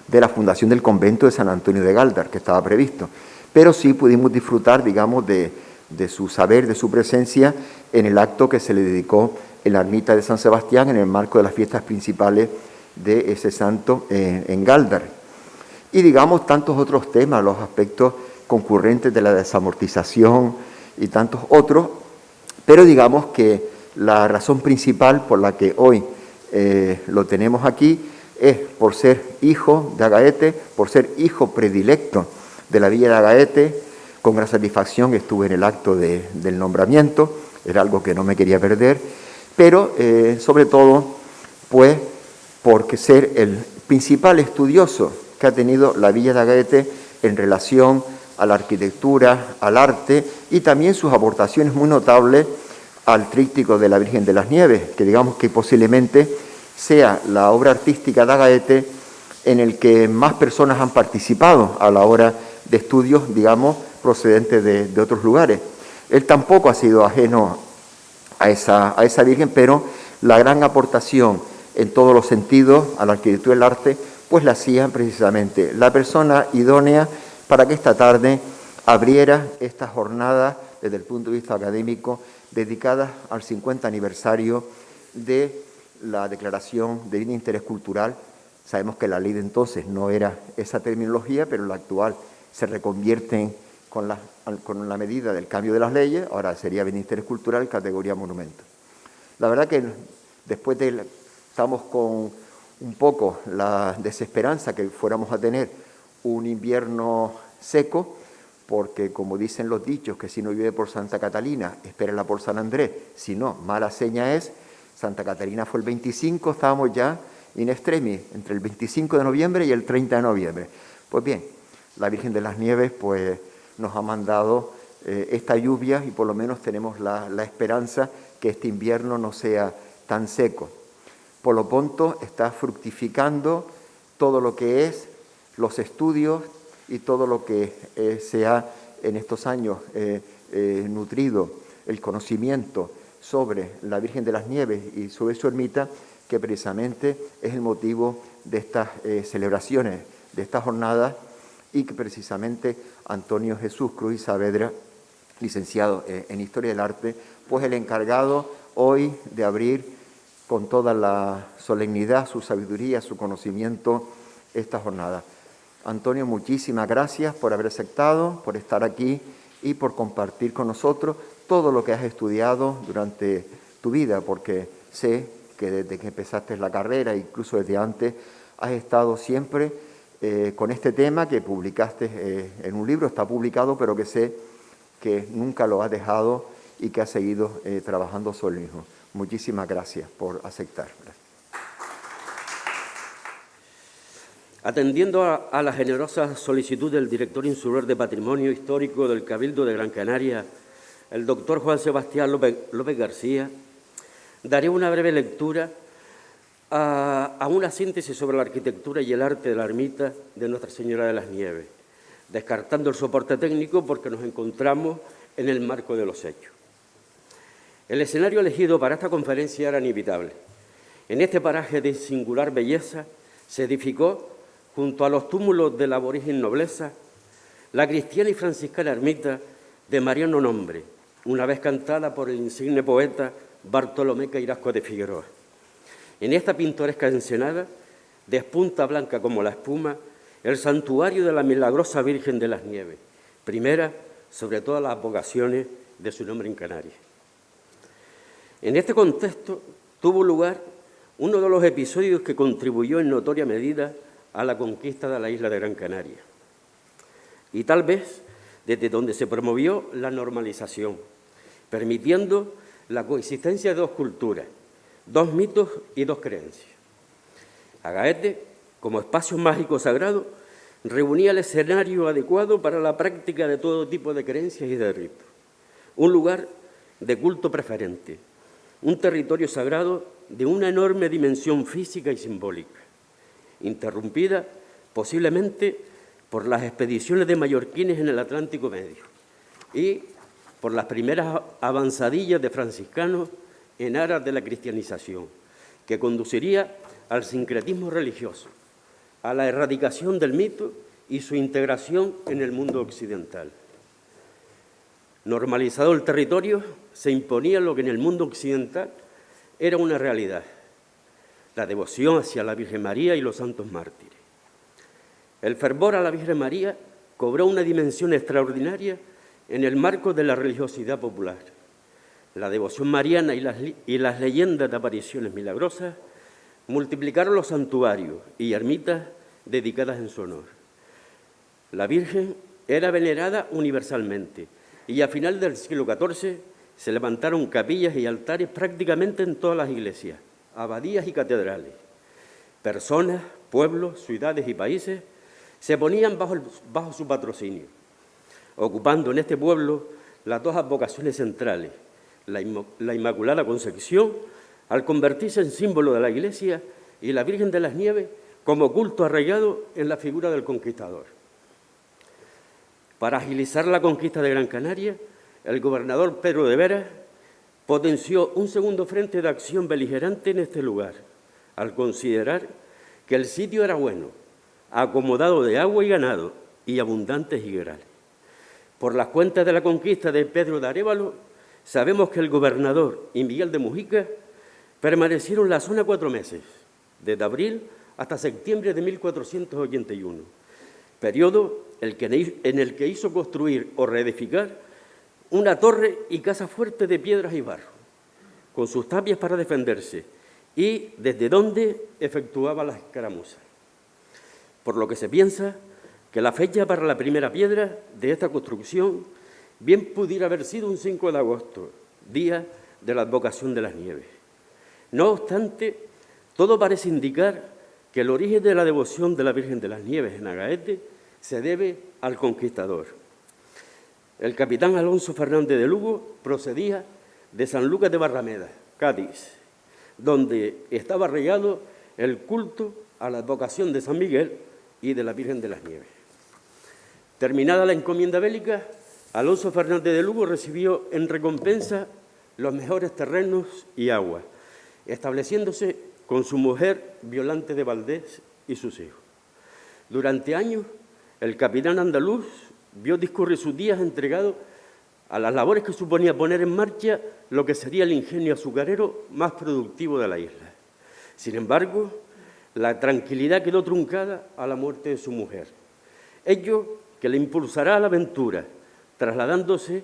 de la fundación del convento de San Antonio de Galdar, que estaba previsto. Pero sí pudimos disfrutar, digamos, de su saber, de su presencia en el acto que se le dedicó en la ermita de San Sebastián en el marco de las fiestas principales de ese santo en Galdar. Y digamos tantos otros temas, los aspectos concurrentes de la desamortización y tantos otros, pero digamos que la razón principal por la que hoy lo tenemos aquí es por ser hijo de Agaete, por ser hijo predilecto de la villa de Agaete. Con gran satisfacción estuve en el acto del nombramiento, era algo que no me quería perder, pero sobre todo, pues, porque ser el principal estudioso que ha tenido la villa de Agaete en relación a la arquitectura, al arte, y también sus aportaciones muy notables al tríptico de la Virgen de las Nieves, que digamos que posiblemente sea la obra artística de Agaete en el que más personas han participado a la hora de estudios, digamos, procedentes de otros lugares. Él tampoco ha sido ajeno a esa Virgen, pero la gran aportación en todos los sentidos a la arquitectura y el arte, pues la hacía precisamente la persona idónea para que esta tarde abriera esta jornada desde el punto de vista académico dedicada al 50 aniversario de la Declaración de Bien de Interés Cultural. Sabemos que la ley de entonces no era esa terminología, pero la actual se reconvierte con la medida del cambio de las leyes, ahora sería bien de interés cultural, categoría monumento. La verdad que después estamos con un poco la desesperanza que fuéramos a tener un invierno seco, porque como dicen los dichos, que si no llueve por Santa Catalina, espérenla por San Andrés, si no, mala seña es. Santa Catalina fue el 25, estábamos ya in extremis, entre el 25 de noviembre y el 30 de noviembre. Pues bien, la Virgen de las Nieves pues nos ha mandado esta lluvia y por lo menos tenemos la esperanza que este invierno no sea tan seco. Por lo pronto está fructificando todo lo que es los estudios y todo lo que se ha en estos años nutrido el conocimiento sobre la Virgen de las Nieves y sobre su ermita, que precisamente es el motivo de estas celebraciones, de estas jornadas, y que precisamente Antonio Jesús Cruz y Saavedra, licenciado en Historia del Arte, pues el encargado hoy de abrir con toda la solemnidad, su sabiduría, su conocimiento, esta jornada. Antonio, muchísimas gracias por haber aceptado, por estar aquí y por compartir con nosotros todo lo que has estudiado durante tu vida, porque sé que desde que empezaste la carrera, incluso desde antes, has estado siempre con este tema que publicaste en un libro, está publicado, pero que sé que nunca lo has dejado y que has seguido trabajando sobre el mismo. Muchísimas gracias por aceptar. Atendiendo a la generosa solicitud del director insular de Patrimonio Histórico del Cabildo de Gran Canaria, el doctor Juan Sebastián López García, daré una breve lectura a una síntesis sobre la arquitectura y el arte de la ermita de Nuestra Señora de las Nieves, descartando el soporte técnico porque nos encontramos en el marco de los hechos. El escenario elegido para esta conferencia era inevitable. En este paraje de singular belleza se edificó, junto a los túmulos de la aborigen nobleza, la cristiana y franciscana ermita de Mariano Nombre, una vez cantada por el insigne poeta Bartolomé Cairasco de Figueroa. En esta pintoresca ensenada, despunta blanca como la espuma, el santuario de la milagrosa Virgen de las Nieves, primera sobre todas las vocaciones de su nombre en Canarias. En este contexto tuvo lugar uno de los episodios que contribuyó en notoria medida a la conquista de la isla de Gran Canaria, y tal vez desde donde se promovió la normalización, permitiendo la coexistencia de dos culturas, dos mitos y dos creencias. Agaete, como espacio mágico sagrado, reunía el escenario adecuado para la práctica de todo tipo de creencias y de ritos. Un lugar de culto preferente, un territorio sagrado de una enorme dimensión física y simbólica, interrumpida posiblemente por las expediciones de mallorquines en el Atlántico Medio y por las primeras avanzadillas de franciscanos en aras de la cristianización, que conduciría al sincretismo religioso, a la erradicación del mito y su integración en el mundo occidental. Normalizado el territorio, se imponía lo que en el mundo occidental era una realidad: la devoción hacia la Virgen María y los santos mártires. El fervor a la Virgen María cobró una dimensión extraordinaria en el marco de la religiosidad popular. La devoción mariana y las leyendas de apariciones milagrosas multiplicaron los santuarios y ermitas dedicadas en su honor. La Virgen era venerada universalmente y a final del siglo XIV se levantaron capillas y altares prácticamente en todas las iglesias, abadías y catedrales. Personas, pueblos, ciudades y países se ponían bajo su patrocinio, ocupando en este pueblo las dos advocaciones centrales, la Inmaculada Concepción, al convertirse en símbolo de la Iglesia, y la Virgen de las Nieves como culto arraigado en la figura del conquistador. Para agilizar la conquista de Gran Canaria, el gobernador Pedro de Vera potenció un segundo frente de acción beligerante en este lugar, al considerar que el sitio era bueno, acomodado de agua y ganado y abundantes higuerales. Por las cuentas de la conquista de Pedro de Arévalo, sabemos que el gobernador y Miguel de Mujica permanecieron en la zona 4 meses, desde abril hasta septiembre de 1481, periodo en el que hizo construir o reedificar una torre y casa fuerte de piedras y barro, con sus tapias para defenderse, y desde donde efectuaba las escaramuzas. Por lo que se piensa que la fecha para la primera piedra de esta construcción bien pudiera haber sido un 5 de agosto, día de la advocación de las Nieves. No obstante, todo parece indicar que el origen de la devoción de la Virgen de las Nieves en Agaete se debe al conquistador. El capitán Alonso Fernández de Lugo procedía de San Lucas de Barrameda, Cádiz, donde estaba arraigado el culto a la advocación de San Miguel y de la Virgen de las Nieves. Terminada la encomienda bélica, Alonso Fernández de Lugo recibió en recompensa los mejores terrenos y agua, estableciéndose con su mujer Violante de Valdés y sus hijos. Durante años, el capitán andaluz vio discurrir sus días entregados a las labores que suponía poner en marcha lo que sería el ingenio azucarero más productivo de la isla. Sin embargo, la tranquilidad quedó truncada a la muerte de su mujer, ello que le impulsará a la aventura, trasladándose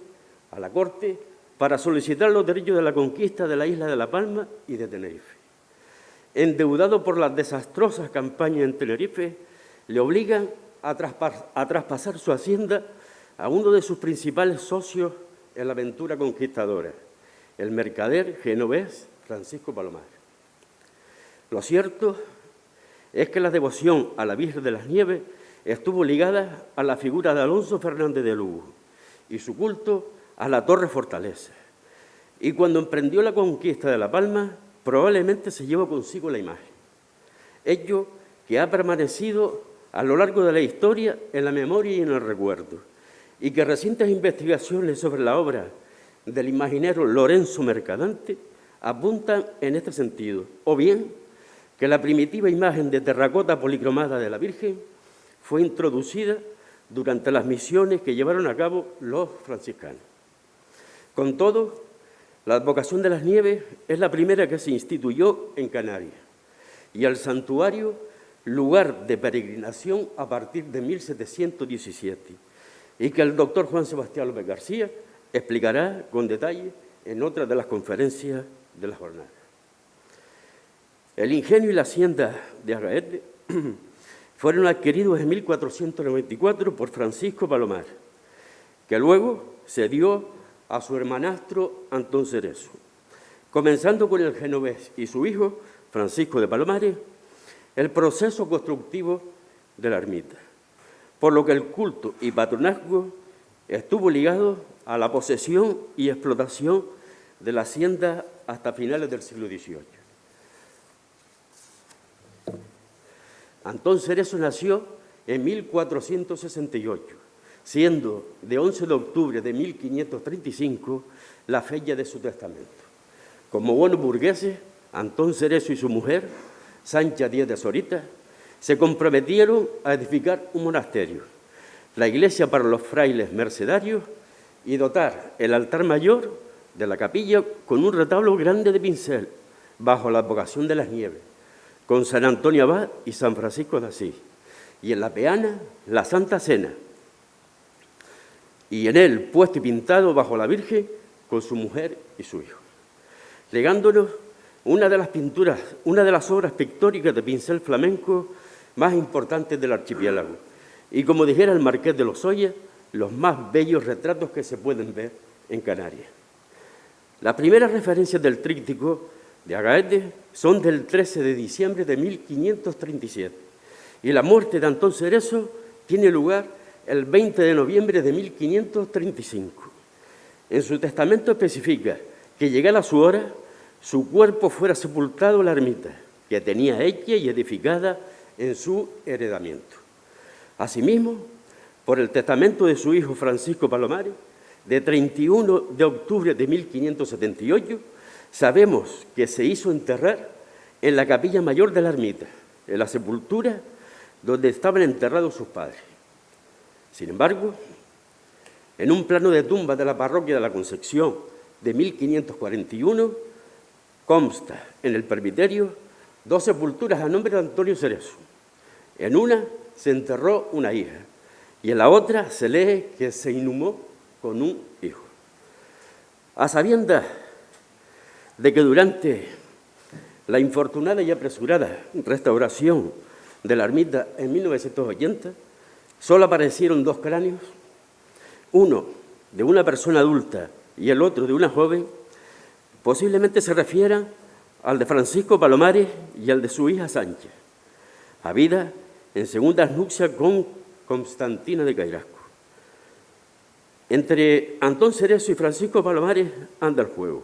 a la corte para solicitar los derechos de la conquista de la isla de La Palma y de Tenerife. Endeudado por las desastrosas campañas en Tenerife, le obligan a traspasar su hacienda a uno de sus principales socios en la aventura conquistadora, el mercader genovés Francisco Palomares. Lo cierto es que la devoción a la Virgen de las Nieves estuvo ligada a la figura de Alonso Fernández de Lugo y su culto a la Torre Fortaleza. Y cuando emprendió la conquista de La Palma, probablemente se llevó consigo la imagen. Ello que ha permanecido a lo largo de la historia en la memoria y en el recuerdo, y que recientes investigaciones sobre la obra del imaginero Lorenzo Mercadante apuntan en este sentido, o bien que la primitiva imagen de terracota policromada de la Virgen fue introducida durante las misiones que llevaron a cabo los franciscanos. Con todo, la advocación de las Nieves es la primera que se instituyó en Canarias y el santuario lugar de peregrinación a partir de 1717 y que el doctor Juan Sebastián López García explicará con detalle en otra de las conferencias de la jornada. El ingenio y la hacienda de Agaete fueron adquiridos en 1494 por Francisco Palomares, que luego cedió a su hermanastro Antón Cerezo. Comenzando con el genovés y su hijo, Francisco de Palomares, el proceso constructivo de la ermita, por lo que el culto y patronazgo estuvo ligado a la posesión y explotación de la hacienda hasta finales del siglo XVIII. Antón Cerezo nació en 1468, siendo de 11 de octubre de 1535 la fecha de su testamento. Como buenos burgueses, Antón Cerezo y su mujer, Sancha Díez de Zorita, se comprometieron a edificar un monasterio, la iglesia para los frailes mercedarios y dotar el altar mayor de la capilla con un retablo grande de pincel bajo la advocación de las Nieves, con San Antonio Abad y San Francisco de Asís, y en la peana la Santa Cena, y en él puesto y pintado bajo la Virgen con su mujer y su hijo, legándonos una de las pinturas, una de las obras pictóricas de pincel flamenco más importantes del archipiélago, y como dijera el marqués de Lozoya, los más bellos retratos que se pueden ver en Canarias. Las primeras referencias del tríptico de Agaete son del 13 de diciembre de 1537 y la muerte de Antón Cerezo tiene lugar el 20 de noviembre de 1535. En su testamento especifica que llegada su hora, su cuerpo fuera sepultado en la ermita que tenía hecha y edificada en su heredamiento. Asimismo, por el testamento de su hijo Francisco Palomares, de 31 de octubre de 1578, sabemos que se hizo enterrar en la capilla mayor de la ermita, en la sepultura donde estaban enterrados sus padres. Sin embargo, en un plano de tumba de la parroquia de la Concepción de 1541, consta en el presbiterio 2 sepulturas a nombre de Antonio Cerezo. En una se enterró una hija y en la otra se lee que se inhumó con un hijo. A sabiendas de que durante la infortunada y apresurada restauración de la ermita en 1980, solo aparecieron 2 cráneos, uno de una persona adulta y el otro de una joven, posiblemente se refieran al de Francisco Palomares y al de su hija Sánchez, habida en segundas nupcias con Constantina de Cairasco. Entre Antón Cerezo y Francisco Palomares anda el juego.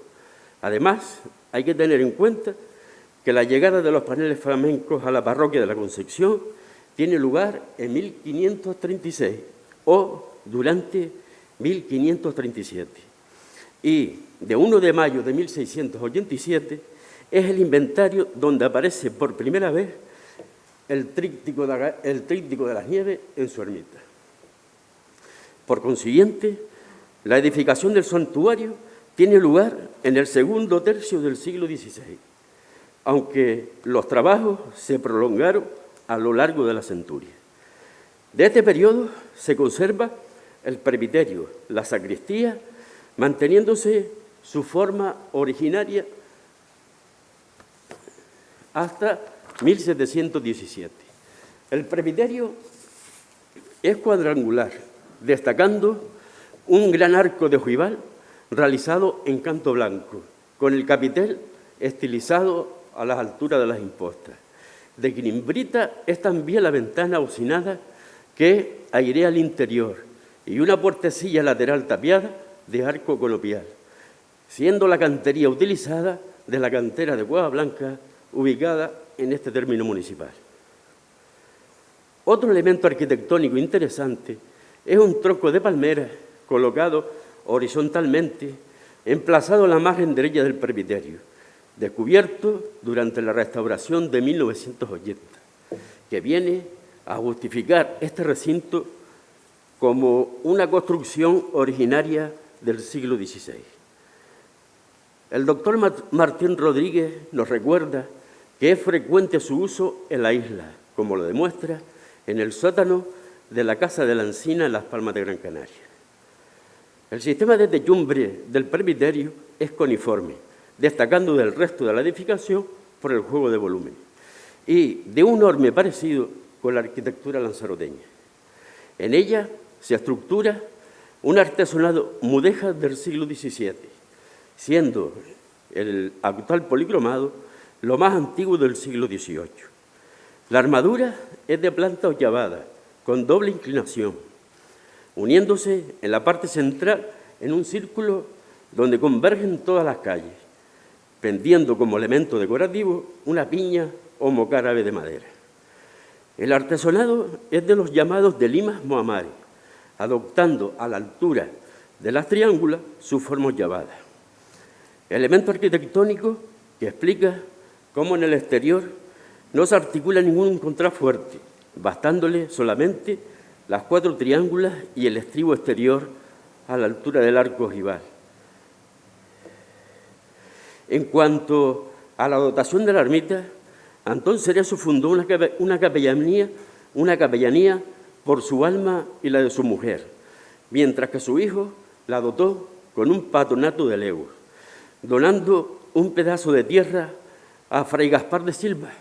Además, hay que tener en cuenta que la llegada de los paneles flamencos a la parroquia de la Concepción tiene lugar en 1536 o durante 1537. Y de 1 de mayo de 1687 es el inventario donde aparece por primera vez el tríptico de las Nieves en su ermita. Por consiguiente, la edificación del santuario tiene lugar en el segundo tercio del siglo XVI, aunque los trabajos se prolongaron a lo largo de la centuria. De este periodo se conserva el presbiterio, la sacristía, manteniéndose su forma originaria hasta 1717. El presbiterio es cuadrangular, destacando un gran arco de ojival realizado en canto blanco, con el capitel estilizado a las alturas de las impostas. De quinimbrita es también la ventana bocinada que airea el interior y una puertecilla lateral tapiada de arco conopial, siendo la cantería utilizada de la cantera de Cueva Blanca, ubicada en este término municipal. Otro elemento arquitectónico interesante es un tronco de palmera colocado horizontalmente, emplazado a la margen derecha del presbiterio, descubierto durante la restauración de 1980, que viene a justificar este recinto como una construcción originaria del siglo XVI. El doctor Martín Rodríguez nos recuerda que es frecuente su uso en la isla, como lo demuestra en el sótano de la Casa de la Encina en Las Palmas de Gran Canaria. El sistema de techumbre del presbiterio es coniforme, destacando del resto de la edificación por el juego de volumen, y de un enorme parecido con la arquitectura lanzaroteña. En ella se estructura un artesonado mudéjar del siglo XVII, siendo el actual policromado lo más antiguo del siglo XVIII. La armadura es de planta ochavada, con doble inclinación, uniéndose en la parte central en un círculo donde convergen todas las calles, pendiendo como elemento decorativo una piña o mocárabe de madera. El artesonado es de los llamados de limas moamares, adoptando a la altura de las triángulas su forma ochavada. Elemento arquitectónico que explica cómo en el exterior no se articula ningún contrafuerte, bastándole solamente las 4 triángulas y el estribo exterior a la altura del arco ojival. En cuanto a la dotación de la ermita, Antón Cerezo fundó una capellanía por su alma y la de su mujer, mientras que su hijo la dotó con un patronato de legos, donando un pedazo de tierra a Fray Gaspar de Silva,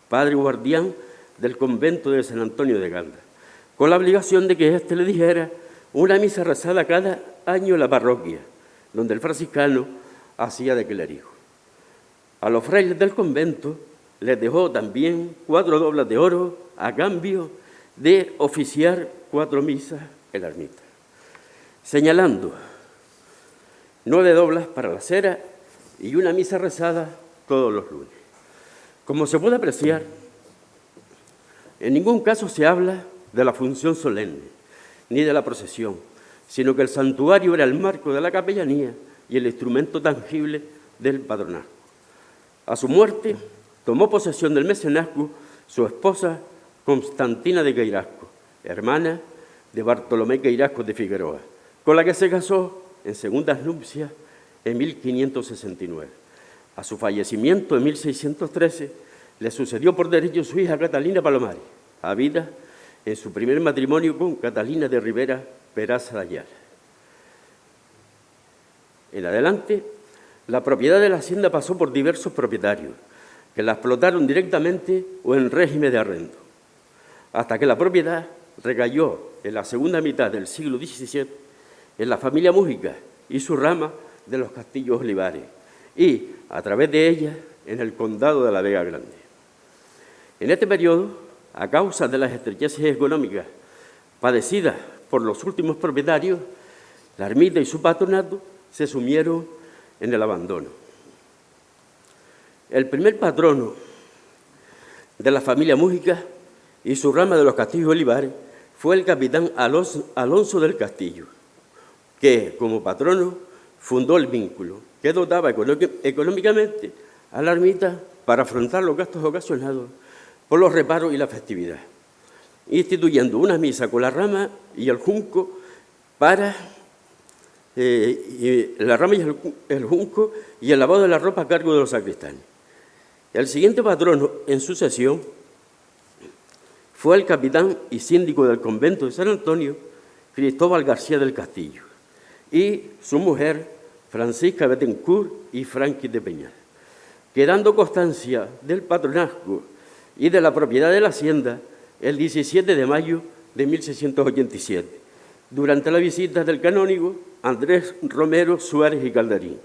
padre guardián del convento de San Antonio de Galda, con la obligación de que éste le dijera una misa rezada cada año en la parroquia, donde el franciscano hacía de clérigo. A los frailes del convento les dejó también 4 doblas de oro a cambio de oficiar 4 misas en la ermita, señalando 9 doblas para la cera y una misa rezada todos los lunes. Como se puede apreciar, en ningún caso se habla de la función solemne ni de la procesión, sino que el santuario era el marco de la capellanía y el instrumento tangible del patronazgo. A su muerte, tomó posesión del mecenazgo su esposa Constantina de Queirasco, hermana de Bartolomé Queirasco de Figueroa, con la que se casó en segundas nupcias en 1569. A su fallecimiento en 1613 le sucedió por derecho su hija Catalina Palomares, habida en su primer matrimonio con Catalina de Rivera Peraza de Ayala. En adelante, la propiedad de la hacienda pasó por diversos propietarios, que la explotaron directamente o en régimen de arrendo, hasta que la propiedad recayó en la segunda mitad del siglo XVII en la familia Mújica y su rama de los Castillos Olivares, y, a través de ella, en el condado de la Vega Grande. En este periodo, a causa de las estrecheces económicas padecidas por los últimos propietarios, la ermita y su patronato se sumieron en el abandono. El primer patrono de la familia Mújica y su rama de los Castillos Olivares fue el capitán Alonso del Castillo, que, como patrono, fundó el vínculo, que dotaba económicamente a la ermita para afrontar los gastos ocasionados por los reparos y la festividad, instituyendo una misa con la rama y el junco el junco y el lavado de la ropa a cargo de los sacristanes. El siguiente patrono en sucesión fue el capitán y síndico del convento de San Antonio, Cristóbal García del Castillo, y su mujer, Francisca Bettencourt y Franqui de Peñal, quedando constancia del patronazgo y de la propiedad de la hacienda el 17 de mayo de 1687, durante la visita del canónigo Andrés Romero Suárez y Calderín,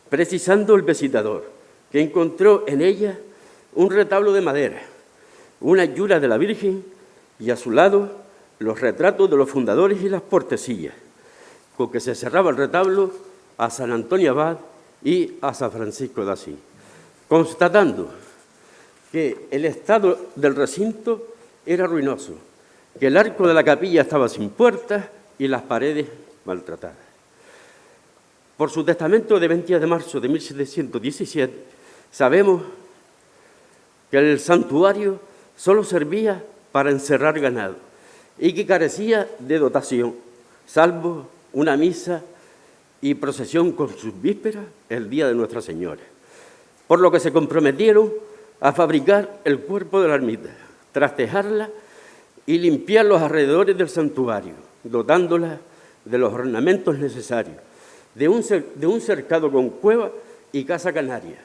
precisando el visitador que encontró en ella un retablo de madera, una yura de la Virgen y a su lado los retratos de los fundadores y las portecillas, con que se cerraba el retablo a San Antonio Abad y a San Francisco de Asís, constatando que el estado del recinto era ruinoso, que el arco de la capilla estaba sin puertas y las paredes maltratadas. Por su testamento de 20 de marzo de 1717, sabemos que el santuario solo servía para encerrar ganado y que carecía de dotación, salvo una misa y procesión con sus vísperas el día de Nuestra Señora, por lo que se comprometieron a fabricar el cuerpo de la ermita, trastejarla y limpiar los alrededores del santuario, dotándola de los ornamentos necesarios, de un cercado con cueva y casa canaria,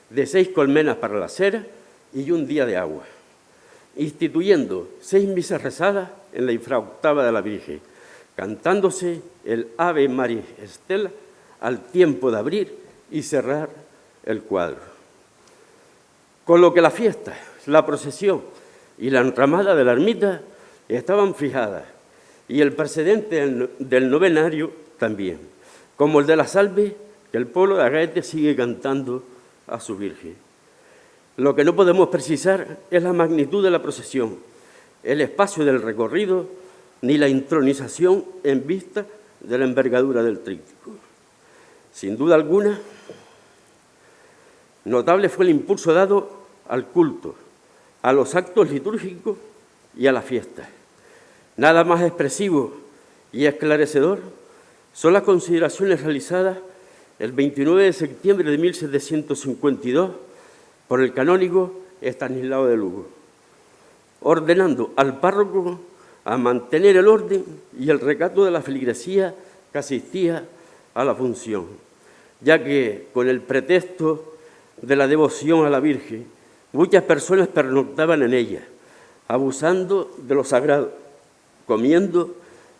de 6 colmenas para la cera y un día de agua, instituyendo 6 misas rezadas en la infraoctava de la Virgen, cantándose el Ave María Estela al tiempo de abrir y cerrar el cuadro. Con lo que la fiesta, la procesión y la enramada de la ermita estaban fijadas, y el precedente del novenario también, como el de la salve que el pueblo de Agaete sigue cantando a su Virgen. Lo que no podemos precisar es la magnitud de la procesión, el espacio del recorrido, ni la intronización en vista de la envergadura del tríptico. Sin duda alguna, notable fue el impulso dado al culto, a los actos litúrgicos y a la fiesta. Nada más expresivo y esclarecedor son las consideraciones realizadas el 29 de septiembre de 1752 por el canónigo Estanislao de Lugo, ordenando al párroco a mantener el orden y el recato de la feligresía que asistía a la función, ya que con el pretexto de la devoción a la Virgen, muchas personas pernoctaban en ella, abusando de lo sagrado, comiendo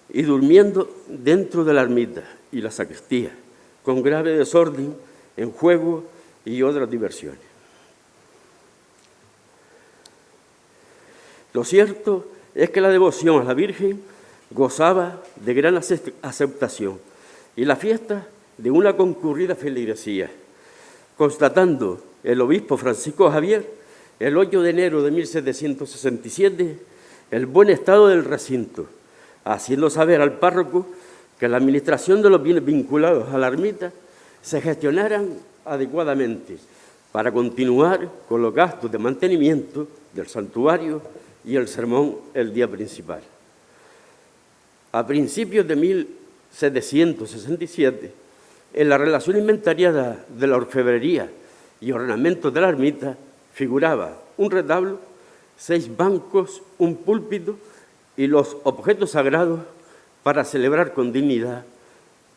y durmiendo dentro de la ermita y la sacristía, con grave desorden en juego y otras diversiones. Lo cierto es que la devoción a la Virgen gozaba de gran aceptación y la fiesta de una concurrida feligresía, constatando el obispo Francisco Javier el 8 de enero de 1767 el buen estado del recinto, haciendo saber al párroco que la administración de los bienes vinculados a la ermita se gestionaran adecuadamente para continuar con los gastos de mantenimiento del santuario y el sermón el día principal. A principios de 1767, en la relación inventariada de la orfebrería y ornamentos de la ermita figuraba un retablo, 6 bancos, un púlpito y los objetos sagrados para celebrar con dignidad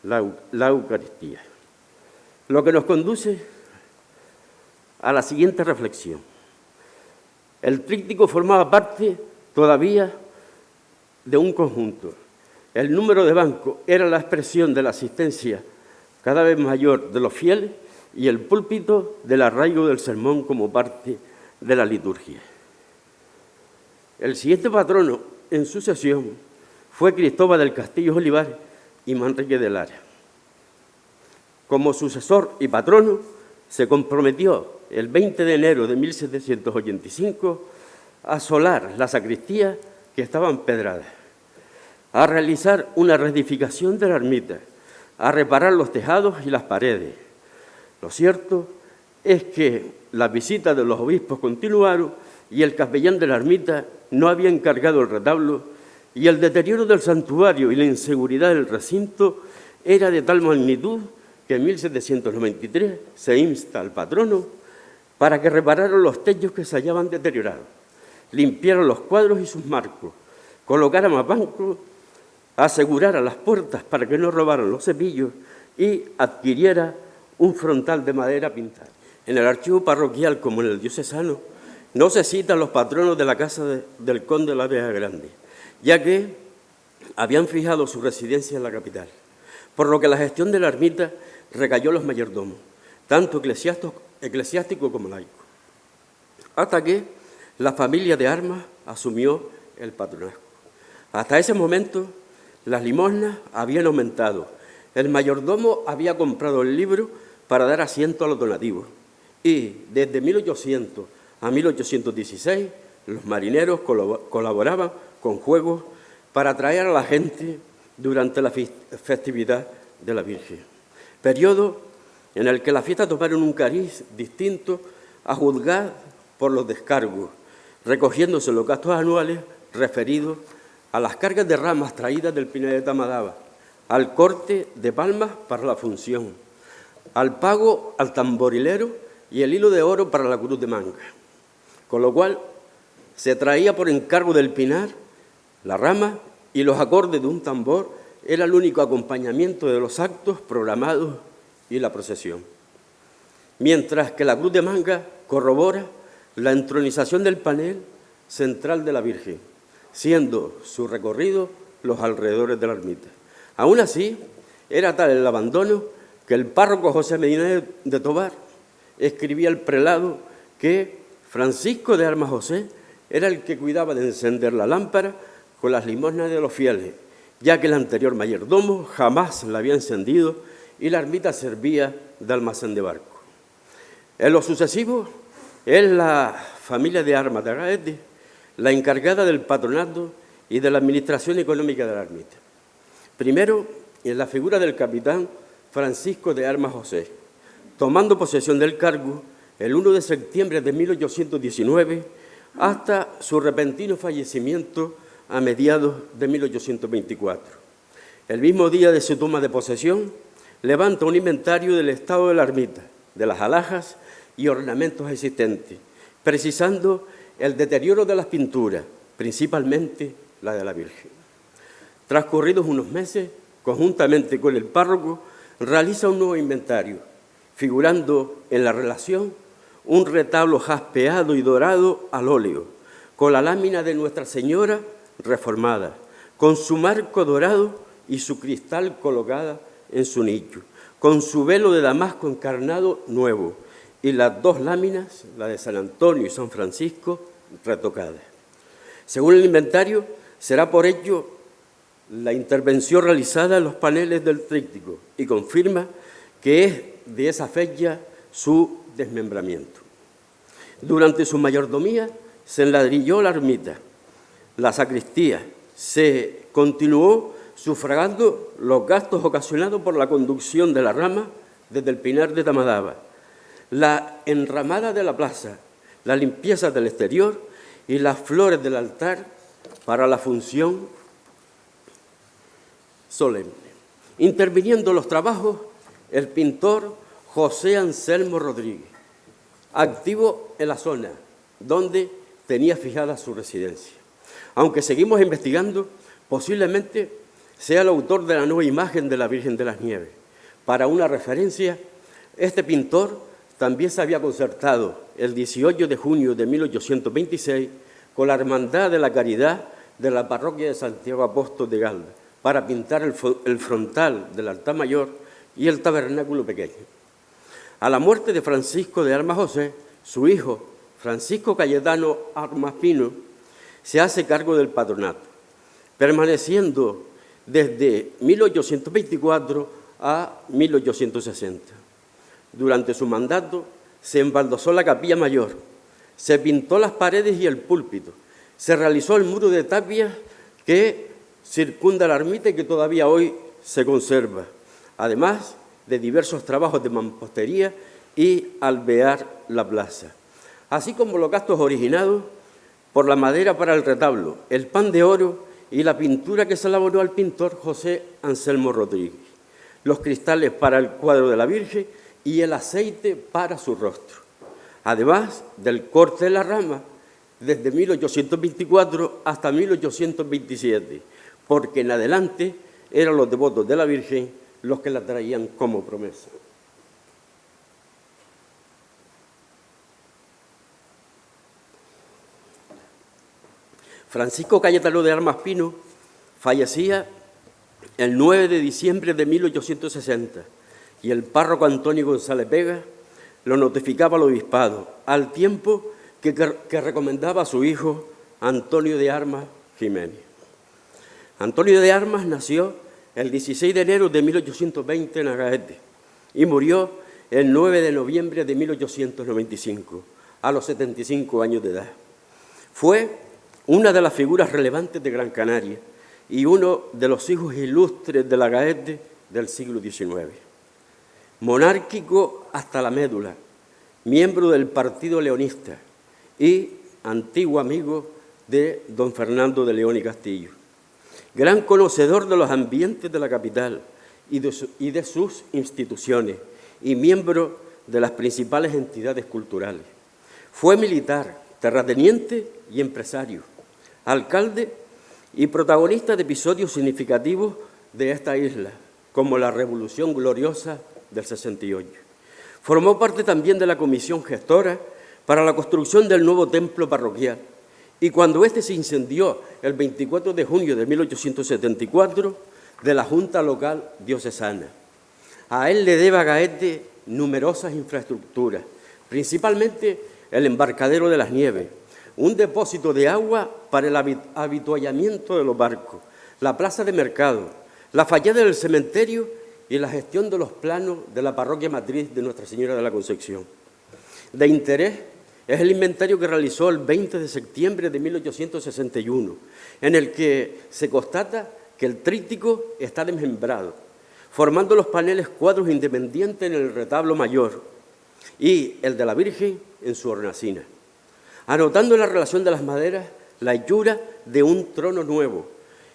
la Eucaristía. Lo que nos conduce a la siguiente reflexión. El tríptico formaba parte todavía de un conjunto. El número de bancos era la expresión de la asistencia cada vez mayor de los fieles y el púlpito del arraigo del sermón como parte de la liturgia. El siguiente patrono en sucesión fue Cristóbal del Castillo Olivares y Manrique de Lara. Como sucesor y patrono, se comprometió el 20 de enero de 1785 a asolar la sacristía que estaba empedrada, a realizar una reedificación de la ermita, a reparar los tejados y las paredes. Lo cierto es que las visitas de los obispos continuaron y el capellán de la ermita no había encargado el retablo y el deterioro del santuario y la inseguridad del recinto era de tal magnitud que en 1793 se insta al patrono para que repararan los techos que se hallaban deteriorados, limpiaran los cuadros y sus marcos, colocaran más bancos, aseguraran las puertas para que no robaran los cepillos y adquiriera un frontal de madera pintada. En el archivo parroquial, como en el diocesano, no se citan los patronos de la casa del conde de la Vega Grande, ya que habían fijado su residencia en la capital, por lo que la gestión de la ermita recayó en los mayordomos, tanto eclesiástico como laico, hasta que la familia de Armas asumió el patronazgo. Hasta ese momento, las limosnas habían aumentado. El mayordomo había comprado el libro para dar asiento a los donativos. Y desde 1800 a 1816, los marineros colaboraban con juegos para atraer a la gente durante la festividad de la Virgen. Periodo en el que las fiestas tomaron un cariz distinto a juzgar por los descargos, recogiéndose los gastos anuales referidos a las cargas de ramas traídas del Pinar de Tamadaba, al corte de palmas para la función, al pago al tamborilero y el hilo de oro para la cruz de manga. Con lo cual, se traía por encargo del Pinar la rama y los acordes de un tambor era el único acompañamiento de los actos programados y la procesión. Mientras que la cruz de manga corrobora la entronización del panel central de la Virgen, siendo su recorrido los alrededores de la ermita. Aún así, era tal el abandono que el párroco José Medina de Tobar escribía al prelado que Francisco de Armas José era el que cuidaba de encender la lámpara con las limosnas de los fieles, ya que el anterior mayordomo jamás la había encendido y la ermita servía de almacén de barco. En lo sucesivo, es la familia de Armas de Agaete la encargada del patronato y de la administración económica de la ermita. Primero, en la figura del capitán Francisco de Armas José, tomando posesión del cargo el 1 de septiembre de 1819 hasta su repentino fallecimiento a mediados de 1824. El mismo día de su toma de posesión, levanta un inventario del estado de la ermita, de las alhajas y ornamentos existentes, precisando el deterioro de las pinturas, principalmente la de la Virgen. Transcurridos unos meses, conjuntamente con el párroco, realiza un nuevo inventario, figurando en la relación un retablo jaspeado y dorado al óleo, con la lámina de Nuestra Señora reformada, con su marco dorado y su cristal colocada en su nicho, con su velo de damasco encarnado nuevo y las dos láminas, la de San Antonio y San Francisco, retocadas. Según el inventario, será por ello la intervención realizada en los paneles del tríptico y confirma que es de esa fecha su desmembramiento. Durante su mayordomía se enladrilló la ermita, la sacristía, se continuó sufragando los gastos ocasionados por la conducción de la rama desde el Pinar de Tamadaba, la enramada de la plaza, la limpieza del exterior y las flores del altar para la función solemne. Interviniendo los trabajos, el pintor José Anselmo Rodríguez, activo en la zona donde tenía fijada su residencia. Aunque seguimos investigando, posiblemente sea el autor de la nueva imagen de la Virgen de las Nieves. Para una referencia, este pintor también se había concertado el 18 de junio de 1826 con la Hermandad de la Caridad de la parroquia de Santiago Apóstol de Galda para pintar el frontal del altar mayor y el tabernáculo pequeño. A la muerte de Francisco de Armas José, su hijo, Francisco Cayetano Armas Pino, se hace cargo del patronato, permaneciendo desde 1824 a 1860. Durante su mandato se embaldosó la capilla mayor, se pintó las paredes y el púlpito, se realizó el muro de tapia que circunda la ermita y que todavía hoy se conserva, además de diversos trabajos de mampostería y alvear la plaza, así como los gastos originados por la madera para el retablo, el pan de oro y la pintura que se elaboró al pintor José Anselmo Rodríguez, los cristales para el cuadro de la Virgen y el aceite para su rostro, además del corte de la rama desde 1824 hasta 1827, porque en adelante eran los devotos de la Virgen los que la traían como promesa. Francisco Cayetano de Armas Pino fallecía el 9 de diciembre de 1860 y el párroco Antonio González Vega lo notificaba al obispado, al tiempo que recomendaba a su hijo Antonio de Armas Jiménez. Antonio de Armas nació el 16 de enero de 1820 en Agaete y murió el 9 de noviembre de 1895, a los 75 años de edad. Fue una de las figuras relevantes de Gran Canaria y uno de los hijos ilustres del Agaete del siglo XIX. Monárquico hasta la médula, miembro del Partido Leonista y antiguo amigo de don Fernando de León y Castillo. Gran conocedor de los ambientes de la capital y de sus instituciones y miembro de las principales entidades culturales. Fue militar, terrateniente y empresario, alcalde y protagonista de episodios significativos de esta isla, como la Revolución Gloriosa del 68. Formó parte también de la comisión gestora para la construcción del nuevo templo parroquial y cuando éste se incendió el 24 de junio de 1874, de la Junta Local Diocesana. A él le debe Agaete numerosas infraestructuras, principalmente el embarcadero de las Nieves, un depósito de agua para el avituallamiento de los barcos, la plaza de mercado, la fachada del cementerio y la gestión de los planos de la parroquia matriz de Nuestra Señora de la Concepción. De interés es el inventario que realizó el 20 de septiembre de 1861, en el que se constata que el tríptico está desmembrado, formando los paneles cuadros independientes en el retablo mayor y el de la Virgen en su hornacina, anotando en la relación de las maderas la hechura de un trono nuevo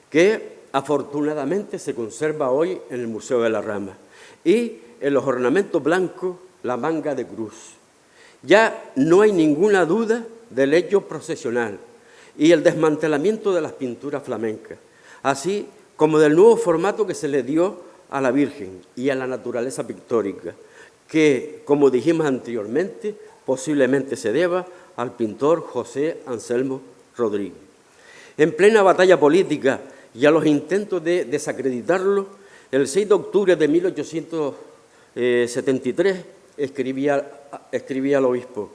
que afortunadamente se conserva hoy en el Museo de la Rama y en los ornamentos blancos la manga de cruz. Ya no hay ninguna duda del hecho procesional y el desmantelamiento de las pinturas flamencas, así como del nuevo formato que se le dio a la Virgen y a la naturaleza pictórica, que, como dijimos anteriormente, posiblemente se deba al pintor José Anselmo Rodríguez. En plena batalla política y a los intentos de desacreditarlo, el 6 de octubre de 1873 escribía al obispo,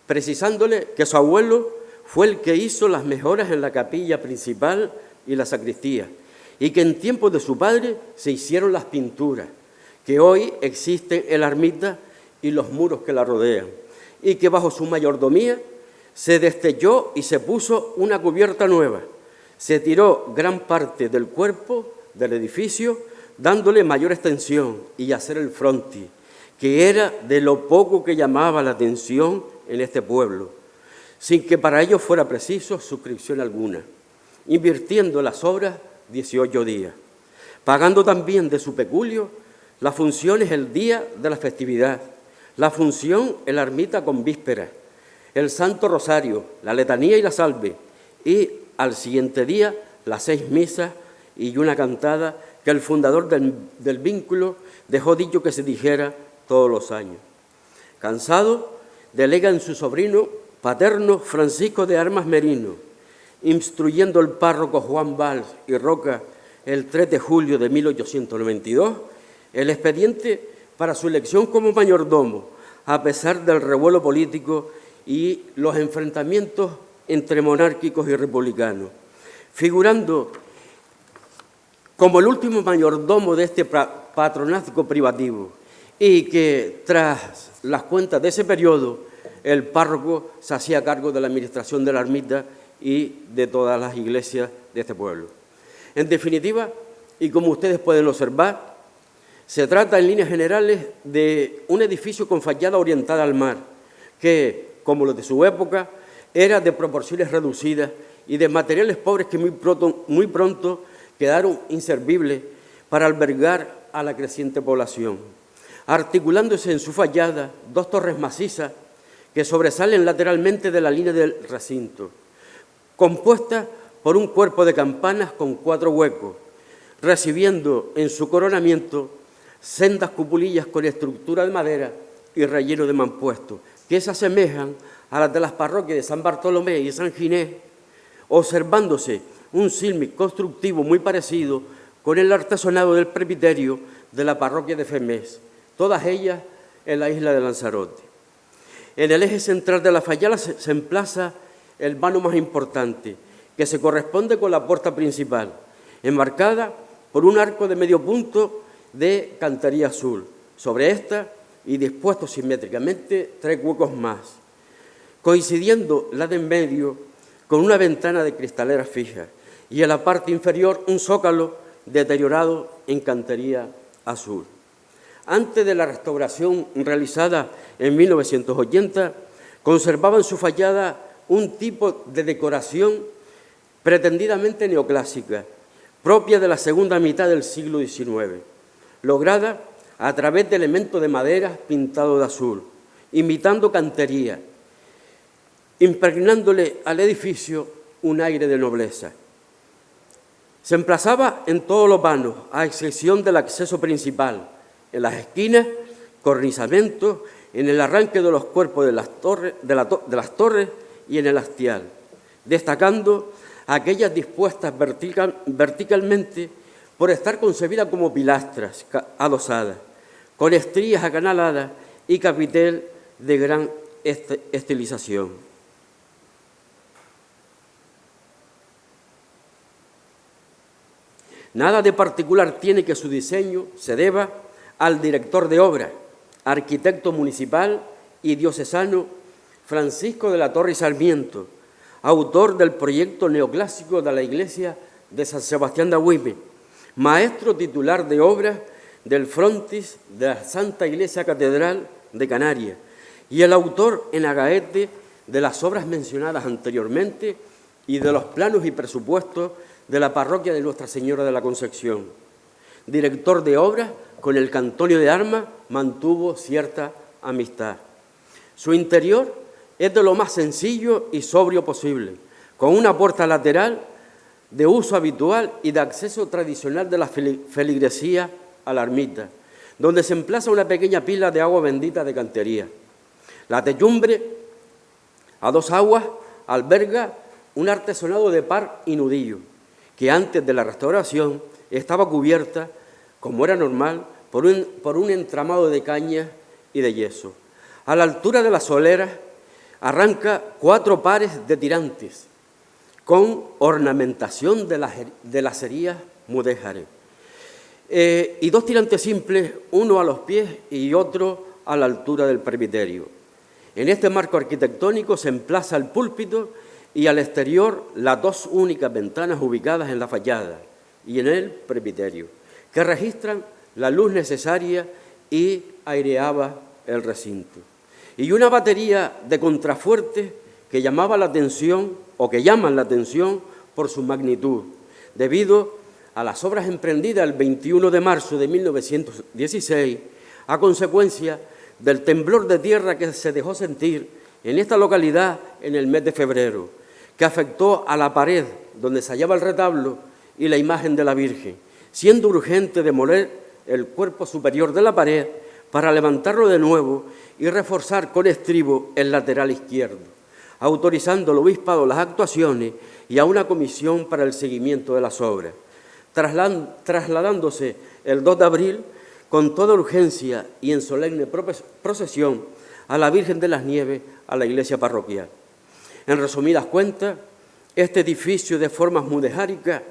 precisándole que su abuelo fue el que hizo las mejoras en la capilla principal y la sacristía, y que en tiempos de su padre se hicieron las pinturas, que hoy existen en la ermita y los muros que la rodean, y que bajo su mayordomía se destelló y se puso una cubierta nueva. Se tiró gran parte del cuerpo del edificio, dándole mayor extensión y hacer el frontis, que era de lo poco que llamaba la atención en este pueblo, sin que para ello fuera preciso suscripción alguna, invirtiendo las obras 18 días, pagando también de su peculio las funciones el día de la festividad, la función en la ermita con vísperas, el Santo Rosario, la letanía y la salve, y al siguiente día las 6 misas y una cantada que el fundador del vínculo dejó dicho que se dijera todos los años. Cansado, delega en su sobrino paterno Francisco de Armas Merino, instruyendo el párroco Juan Valls y Roca el 3 de julio de 1892, el expediente para su elección como mayordomo, a pesar del revuelo político y los enfrentamientos entre monárquicos y republicanos, figurando como el último mayordomo de este patronazgo privativo, y que tras las cuentas de ese periodo el párroco se hacía cargo de la administración de la ermita y de todas las iglesias de este pueblo. En definitiva, y como ustedes pueden observar, se trata en líneas generales de un edificio con fachada orientada al mar, que, como los de su época, era de proporciones reducidas y de materiales pobres que muy pronto quedaron inservibles para albergar a la creciente población, articulándose en su fachada 2 torres macizas que sobresalen lateralmente de la línea del recinto, compuestas por un cuerpo de campanas con 4 huecos, recibiendo en su coronamiento sendas cupulillas con estructura de madera y relleno de mampuesto, que se asemejan a las de las parroquias de San Bartolomé y San Ginés, observándose un símil constructivo muy parecido con el artesonado del presbiterio de la parroquia de Femés, todas ellas en la isla de Lanzarote. en el eje central de la fachada se emplaza el vano más importante, que se corresponde con la puerta principal, enmarcada por un arco de medio punto de cantería azul. Sobre esta, y dispuestos simétricamente, 3 huecos más, coincidiendo la de en medio con una ventana de cristaleras fijas, y en la parte inferior un zócalo deteriorado en cantería azul. Antes de la restauración realizada en 1980, conservaba en su fachada un tipo de decoración pretendidamente neoclásica, propia de la segunda mitad del siglo XIX, lograda a través de elementos de madera pintados de azul, imitando cantería, impregnándole al edificio un aire de nobleza. Se emplazaba en todos los vanos, a excepción del acceso principal, en las esquinas, cornisamentos, en el arranque de los cuerpos de las torres y en el hastial, destacando aquellas dispuestas verticalmente por estar concebidas como pilastras adosadas, con estrías acanaladas y capitel de gran estilización. Nada de particular tiene que su diseño se deba al director de obra, arquitecto municipal y diocesano Francisco de la Torre y Sarmiento, autor del proyecto neoclásico de la iglesia de San Sebastián de Agüime, maestro titular de obras del frontis de la Santa Iglesia Catedral de Canarias y el autor en Agaete de las obras mencionadas anteriormente y de los planos y presupuestos de la parroquia de Nuestra Señora de la Concepción. Director de obras, con el Cantonio de Armas mantuvo cierta amistad. Su interior es de lo más sencillo y sobrio posible, con una puerta lateral de uso habitual y de acceso tradicional de la feligresía a la ermita, donde se emplaza una pequeña pila de agua bendita de cantería. La techumbre, a 2 aguas, alberga un artesonado de par y nudillo, que antes de la restauración estaba cubierta, como era normal, por un entramado de cañas y de yeso. A la altura de las soleras arranca 4 pares de tirantes, con ornamentación de lacerías mudéjares, y 2 tirantes simples, uno a los pies y otro a la altura del presbiterio. En este marco arquitectónico se emplaza el púlpito y al exterior las 2 únicas ventanas ubicadas en la fachada y en el presbiterio, que registran la luz necesaria y aireaba el recinto. Y una batería de contrafuertes que llamaban la atención por su magnitud, debido a las obras emprendidas el 21 de marzo de 1916, a consecuencia del temblor de tierra que se dejó sentir en esta localidad en el mes de febrero, que afectó a la pared donde se hallaba el retablo y la imagen de la Virgen, siendo urgente demoler el cuerpo superior de la pared para levantarlo de nuevo y reforzar con estribo el lateral izquierdo, autorizando al obispado las actuaciones y a una comisión para el seguimiento de las obras, trasladándose el 2 de abril con toda urgencia y en solemne procesión a la Virgen de las Nieves a la iglesia parroquial. En resumidas cuentas, este edificio de formas mudéjaricas,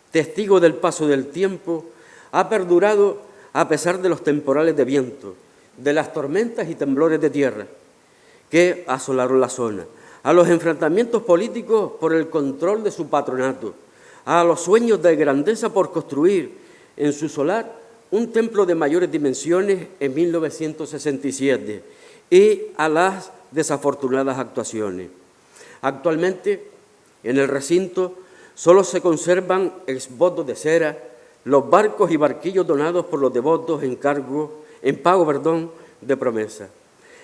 testigo del paso del tiempo, ha perdurado a pesar de los temporales de viento, de las tormentas y temblores de tierra que asolaron la zona, a los enfrentamientos políticos por el control de su patronato, a los sueños de grandeza por construir en su solar un templo de mayores dimensiones en 1967 y a las desafortunadas actuaciones. Actualmente, en el recinto solo se conservan exvotos de cera, los barcos y barquillos donados por los devotos en pago de promesa.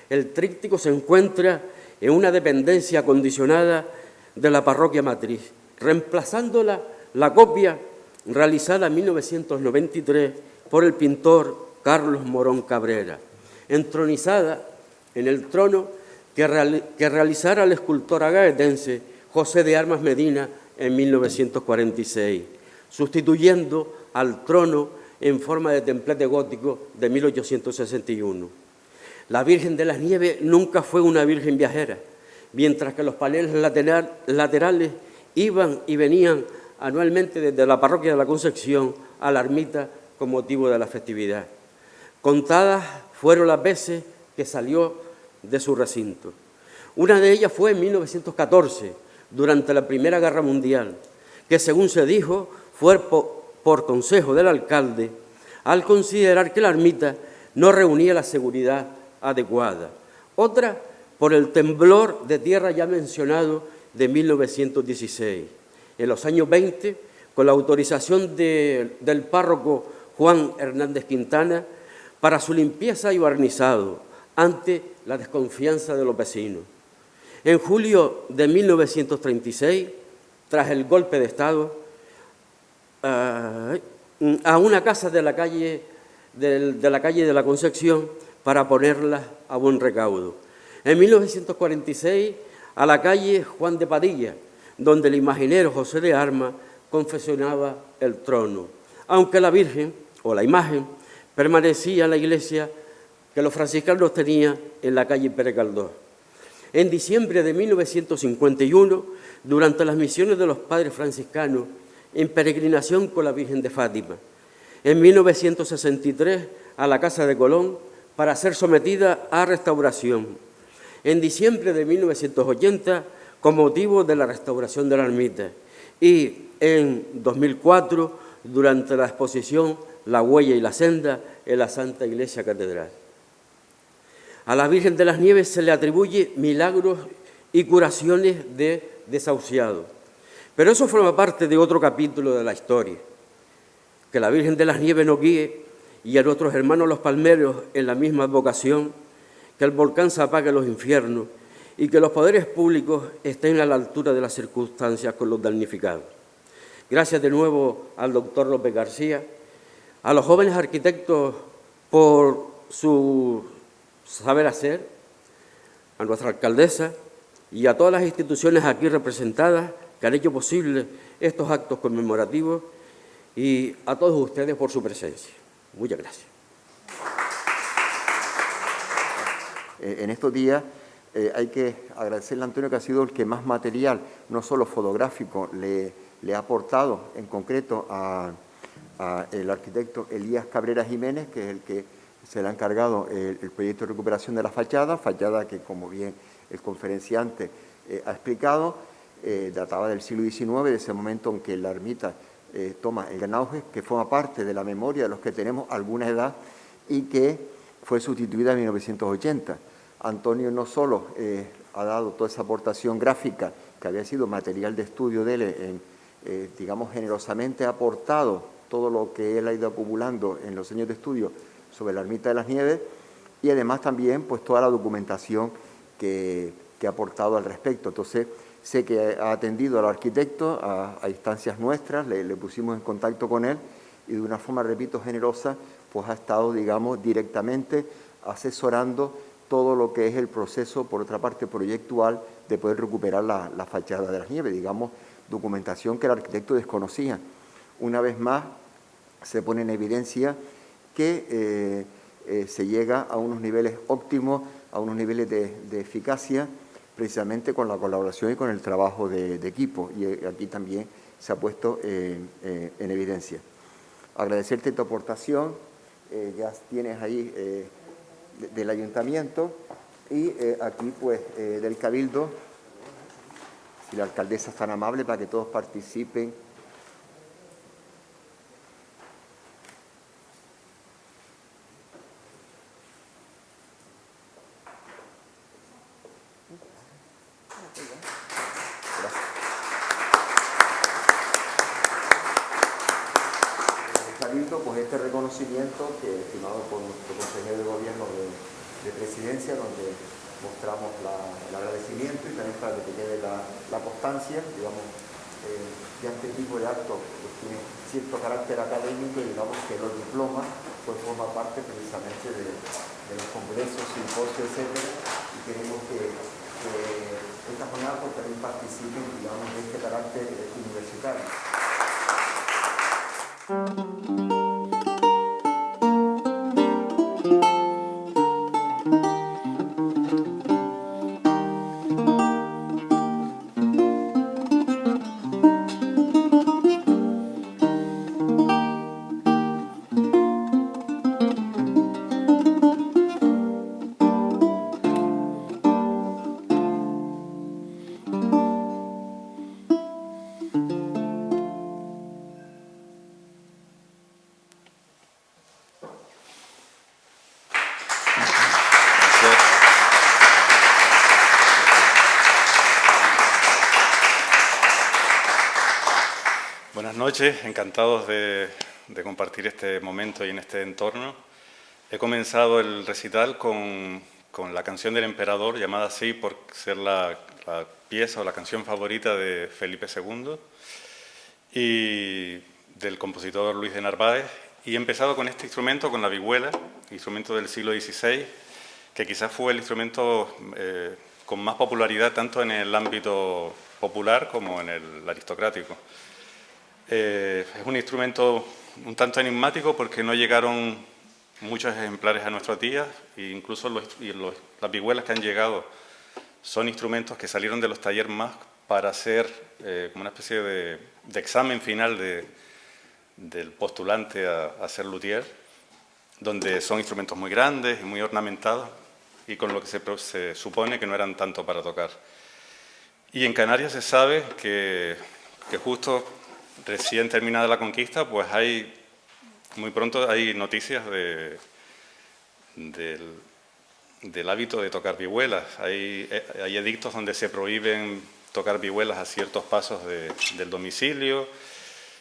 El tríptico se encuentra en una dependencia acondicionada de la parroquia matriz, reemplazándola la copia realizada en 1993 por el pintor Carlos Morón Cabrera, entronizada en el trono que realizara el escultor agaetense José de Armas Medina en 1946, sustituyendo al trono en forma de templete gótico de 1861. La Virgen de las Nieves nunca fue una Virgen viajera, mientras que los paneles laterales iban y venían anualmente desde la parroquia de la Concepción a la ermita con motivo de la festividad. Contadas fueron las veces que salió de su recinto. Una de ellas fue en 1914, durante la Primera Guerra Mundial, que según se dijo fue por consejo del alcalde, al considerar que la ermita no reunía la seguridad adecuada. Otra por el temblor de tierra ya mencionado de 1916. En los años 20, con la autorización del párroco Juan Hernández Quintana, para su limpieza y barnizado, ante la desconfianza de los vecinos. En julio de 1936, tras el golpe de Estado, a una casa de la calle de la Concepción para ponerla a buen recaudo. En 1946, a la calle Juan de Padilla, donde el imaginero José de Armas confeccionaba el trono, aunque la Virgen, o la imagen, permanecía en la iglesia que los franciscanos tenían en la calle Pérez Galdós. En diciembre de 1951, durante las misiones de los padres franciscanos en peregrinación con la Virgen de Fátima. En 1963, a la Casa de Colón, para ser sometida a restauración. En diciembre de 1980, con motivo de la restauración de la ermita. Y en 2004, durante la exposición La Huella y la Senda en la Santa Iglesia Catedral. A la Virgen de las Nieves se le atribuye milagros y curaciones de desahuciados. Pero eso forma parte de otro capítulo de la historia. Que la Virgen de las Nieves nos guíe y a nuestros hermanos los palmeros en la misma advocación, que el volcán se apague los infiernos y que los poderes públicos estén a la altura de las circunstancias con los damnificados. Gracias de nuevo al doctor López García, a los jóvenes arquitectos por su saber hacer, a nuestra alcaldesa y a todas las instituciones aquí representadas que han hecho posible estos actos conmemorativos y a todos ustedes por su presencia. Muchas gracias. En estos días hay que agradecerle a Antonio, que ha sido el que más material, no solo fotográfico, le ha aportado en concreto al arquitecto Elías Cabrera Jiménez, que es el que se le ha encargado el proyecto de recuperación de la fachada que, como bien el conferenciante ha explicado, databa del siglo XIX, de ese momento en que la ermita toma el gran auge, que forma parte de la memoria de los que tenemos alguna edad y que fue sustituida en 1980. Antonio no solo ha dado toda esa aportación gráfica que había sido material de estudio de él, digamos generosamente ha aportado todo lo que él ha ido acumulando en los años de estudio sobre la ermita de las Nieves y además también pues toda la documentación que ha aportado al respecto. Entonces sé que ha atendido al arquitecto a instancias nuestras, le pusimos en contacto con él y de una forma, repito, generosa, pues ha estado, digamos, directamente asesorando todo lo que es el proceso, por otra parte, proyectual de poder recuperar la fachada de las Nieves, digamos, documentación que el arquitecto desconocía. Una vez más, se pone en evidencia que se llega a unos niveles óptimos, a unos niveles de eficacia, precisamente con la colaboración y con el trabajo de equipo, y aquí también se ha puesto en evidencia. Agradecerte tu aportación, ya tienes ahí del ayuntamiento y aquí pues del Cabildo, si la alcaldesa es tan amable para que todos participen. Pues este reconocimiento que firmado por nuestro consejero de gobierno de presidencia, donde mostramos el agradecimiento y también para que te quede la constancia, digamos, que este tipo de actos pues, tiene cierto carácter académico y digamos que los diplomas pues forman parte precisamente de los congresos, simposios, etcétera, y queremos que esta jornada pues, también participen, digamos, de este carácter universitario. Buenas noches, encantados de compartir este momento y en este entorno. He comenzado el recital con la canción del emperador, llamada así por ser la pieza o la canción favorita de Felipe II y del compositor Luis de Narváez. Y he empezado con este instrumento, con la vihuela, instrumento del siglo XVI, que quizás fue el instrumento con más popularidad tanto en el ámbito popular como en el aristocrático. Es un instrumento un tanto enigmático porque no llegaron muchos ejemplares a nuestros días e incluso las vihuelas que han llegado son instrumentos que salieron de los talleres más para hacer como una especie de examen final del postulante a ser luthier, donde son instrumentos muy grandes y muy ornamentados y con lo que se supone que no eran tanto para tocar. Y en Canarias se sabe que justo recién terminada la conquista, pues muy pronto hay noticias del hábito de tocar vihuelas. Hay edictos donde se prohíben tocar vihuelas a ciertos pasos del domicilio.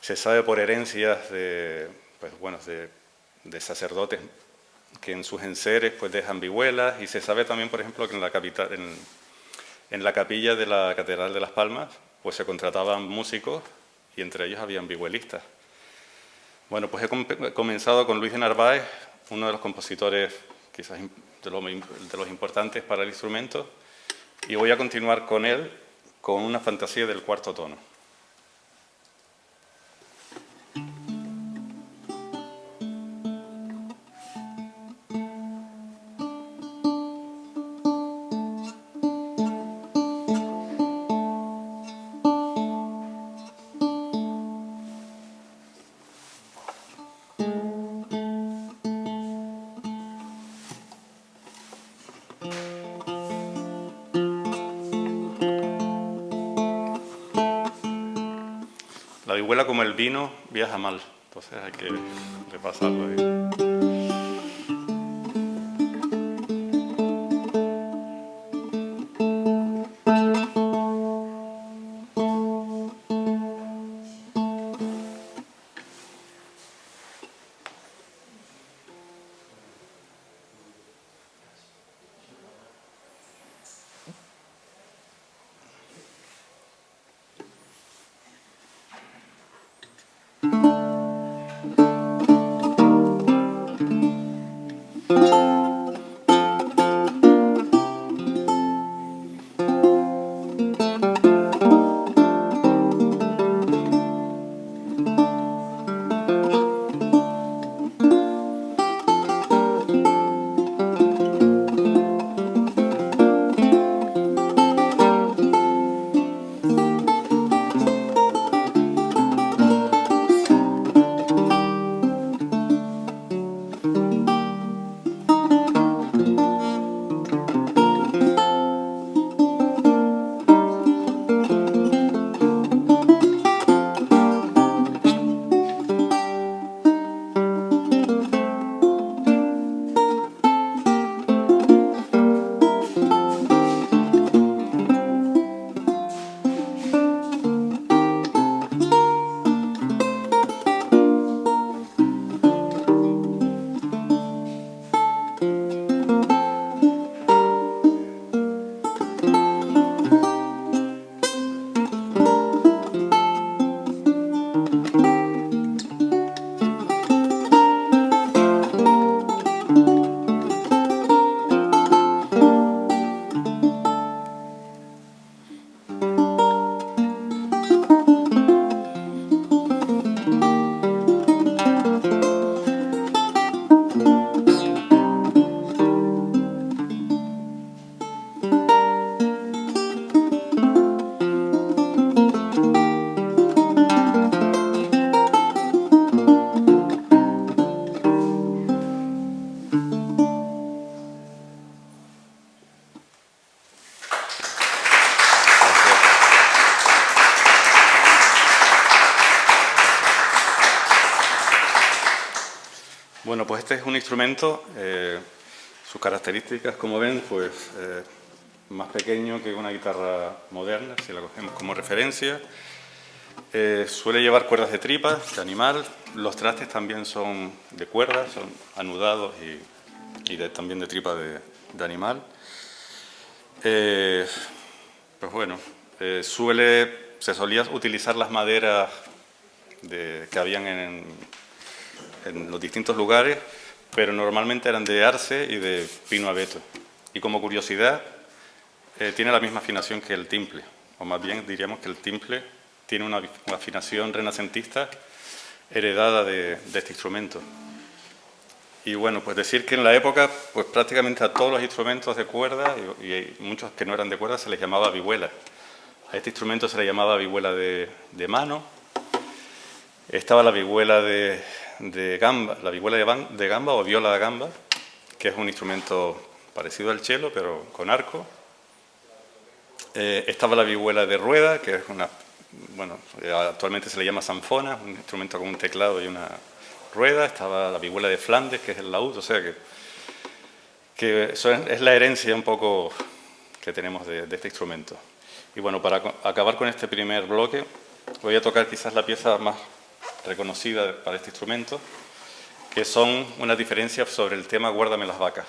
Se sabe por herencias de sacerdotes que en sus enseres pues dejan vihuelas, y se sabe también, por ejemplo, que en la capilla de la Catedral de Las Palmas pues se contrataban músicos y entre ellos habían vihuelistas. Bueno, pues he comenzado con Luis de Narváez, uno de los compositores quizás de los importantes para el instrumento, y voy a continuar con él con una fantasía del cuarto tono. La vihuela, como el vino, viaja mal, entonces hay que repasarlo ahí. Bueno, pues este es un instrumento, sus características, como ven, pues más pequeño que una guitarra moderna, si la cogemos como referencia. Suele llevar cuerdas de tripa, de animal. Los trastes también son de cuerda, son anudados y también de tripa de animal. Pues bueno, se solía utilizar las maderas que habían en los distintos lugares, pero normalmente eran de arce y de pino abeto. Y como curiosidad, tiene la misma afinación que el timple, o más bien diríamos que el timple tiene una afinación renacentista heredada de este instrumento. Y bueno, pues decir que en la época, pues prácticamente a todos los instrumentos de cuerda, y muchos que no eran de cuerda, se les llamaba vihuela. A este instrumento se le llamaba vihuela de mano. Estaba la vihuela de gamba, la vihuela de gamba o viola de gamba, que es un instrumento parecido al cello, pero con arco. Estaba la vihuela de rueda, que es actualmente se le llama zanfona, un instrumento con un teclado y una rueda. Estaba la vihuela de Flandes, que es el laúd, o sea que eso es la herencia un poco que tenemos de este instrumento. Y bueno, para acabar con este primer bloque, voy a tocar quizás la pieza más reconocida para este instrumento, que son unas diferencias sobre el tema Guárdame las vacas.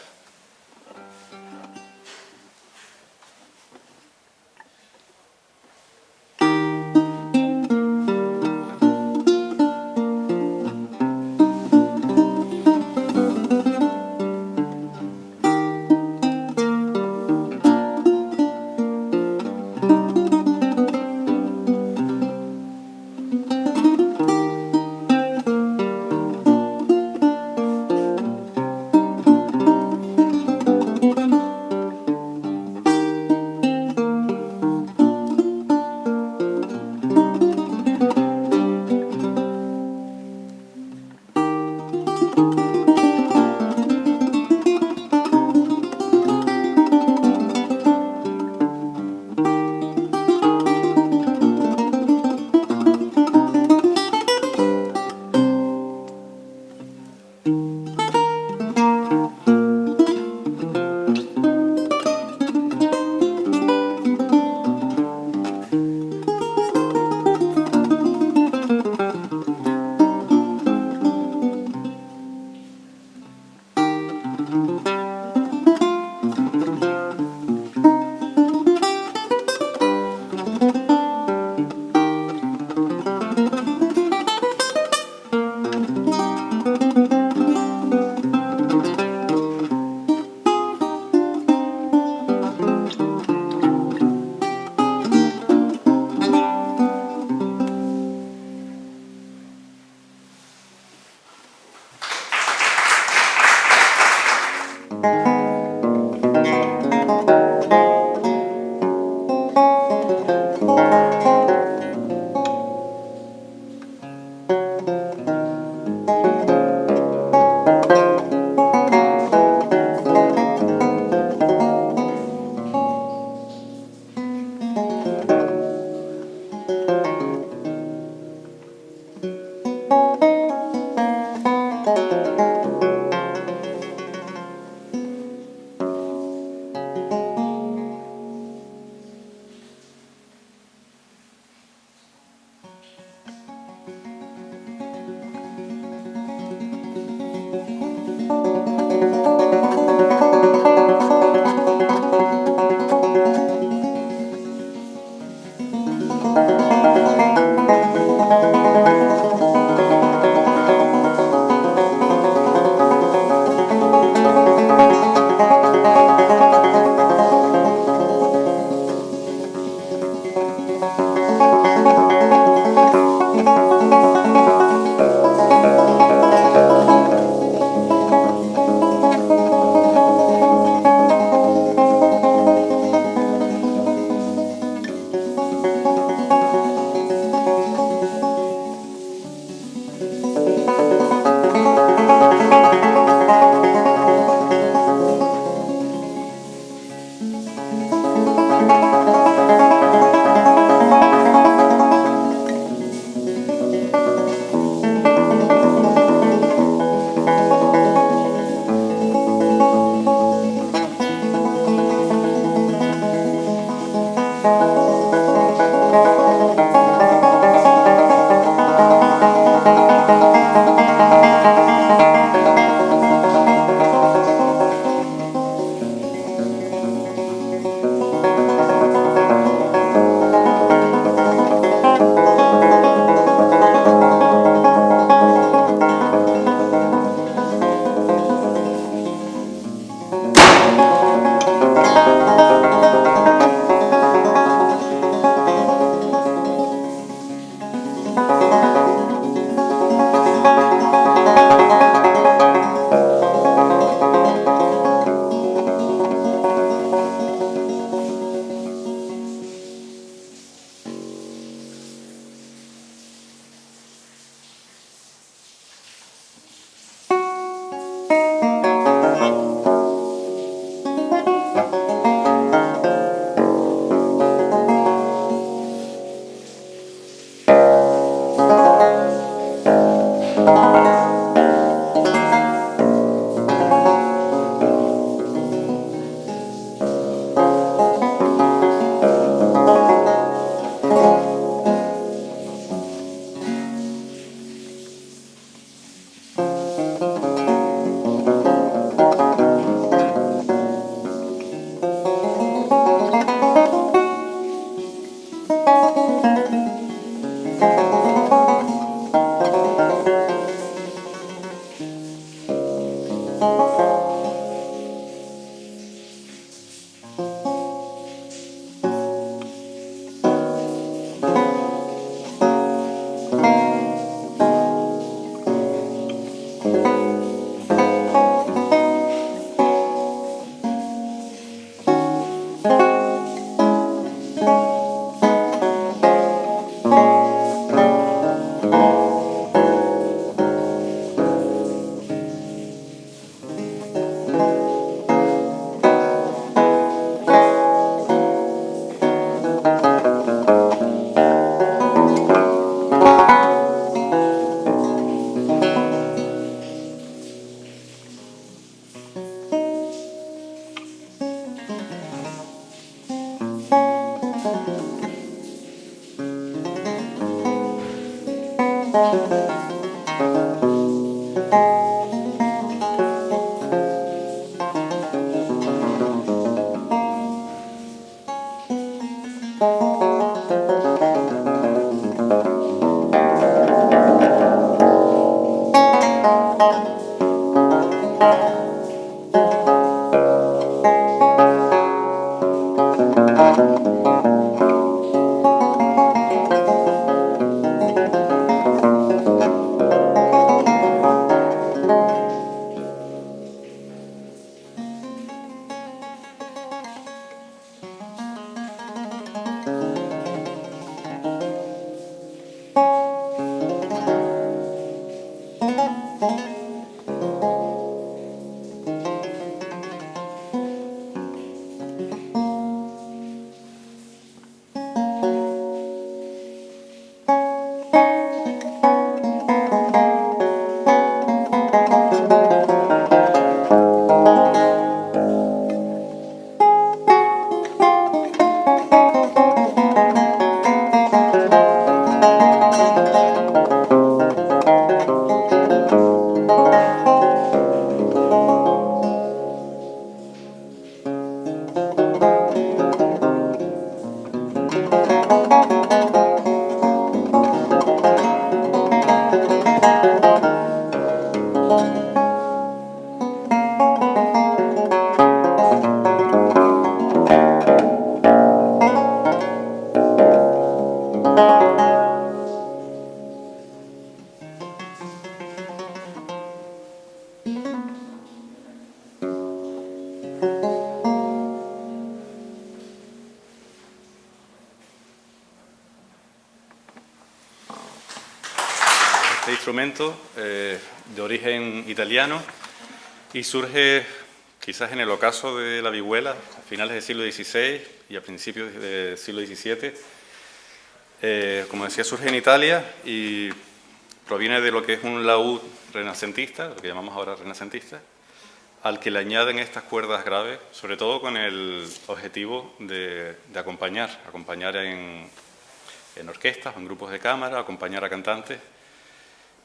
Este instrumento de origen italiano y surge quizás en el ocaso de la vihuela, a finales del siglo XVI y a principios del siglo XVII. Como decía, surge en Italia y proviene de lo que es un laúd renacentista, lo que llamamos ahora renacentista, al que le añaden estas cuerdas graves, sobre todo con el objetivo de acompañar en orquestas, en grupos de cámara, acompañar a cantantes.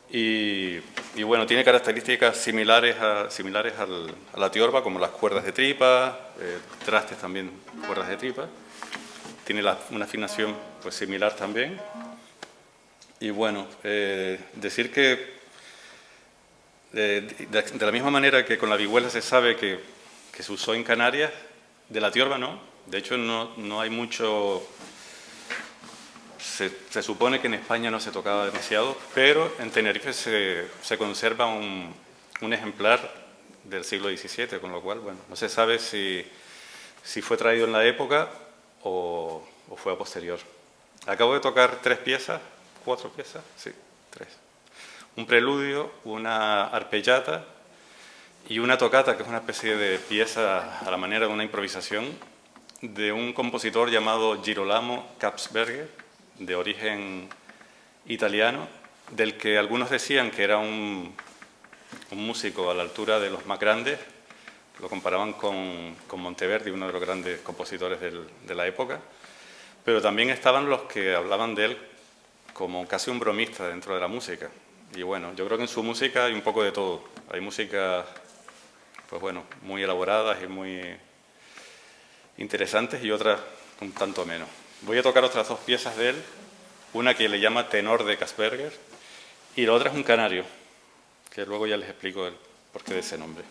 Y bueno, tiene características similares a la tiorba, como las cuerdas de tripa, trastes también, cuerdas de tripa. Tiene una afinación pues similar también. Y bueno, decir que de la misma manera que con la vihuela se sabe que se usó en Canarias, de la tiorba no. De hecho, no hay mucho. Se supone que en España no se tocaba demasiado, pero en Tenerife se conserva un ejemplar del siglo XVII, con lo cual, bueno, no se sabe si fue traído en la época o fue a posterior. Acabo de tocar 4 piezas, sí, 3. Un preludio, una arpellata y una toccata, que es una especie de pieza a la manera de una improvisación de un compositor llamado Girolamo Kapsberger, de origen italiano, del que algunos decían que era un músico a la altura de los más grandes. Lo comparaban con Monteverdi, uno de los grandes compositores de la época, pero también estaban los que hablaban de él como casi un bromista dentro de la música. Y bueno, yo creo que en su música hay un poco de todo. Hay músicas, pues bueno, muy elaboradas y muy interesantes, y otras un tanto menos. Voy a tocar otras 2 piezas de él, una que le llama Tenor de Kapsberger y la otra es un canario, que luego ya les explico el porqué de ese nombre.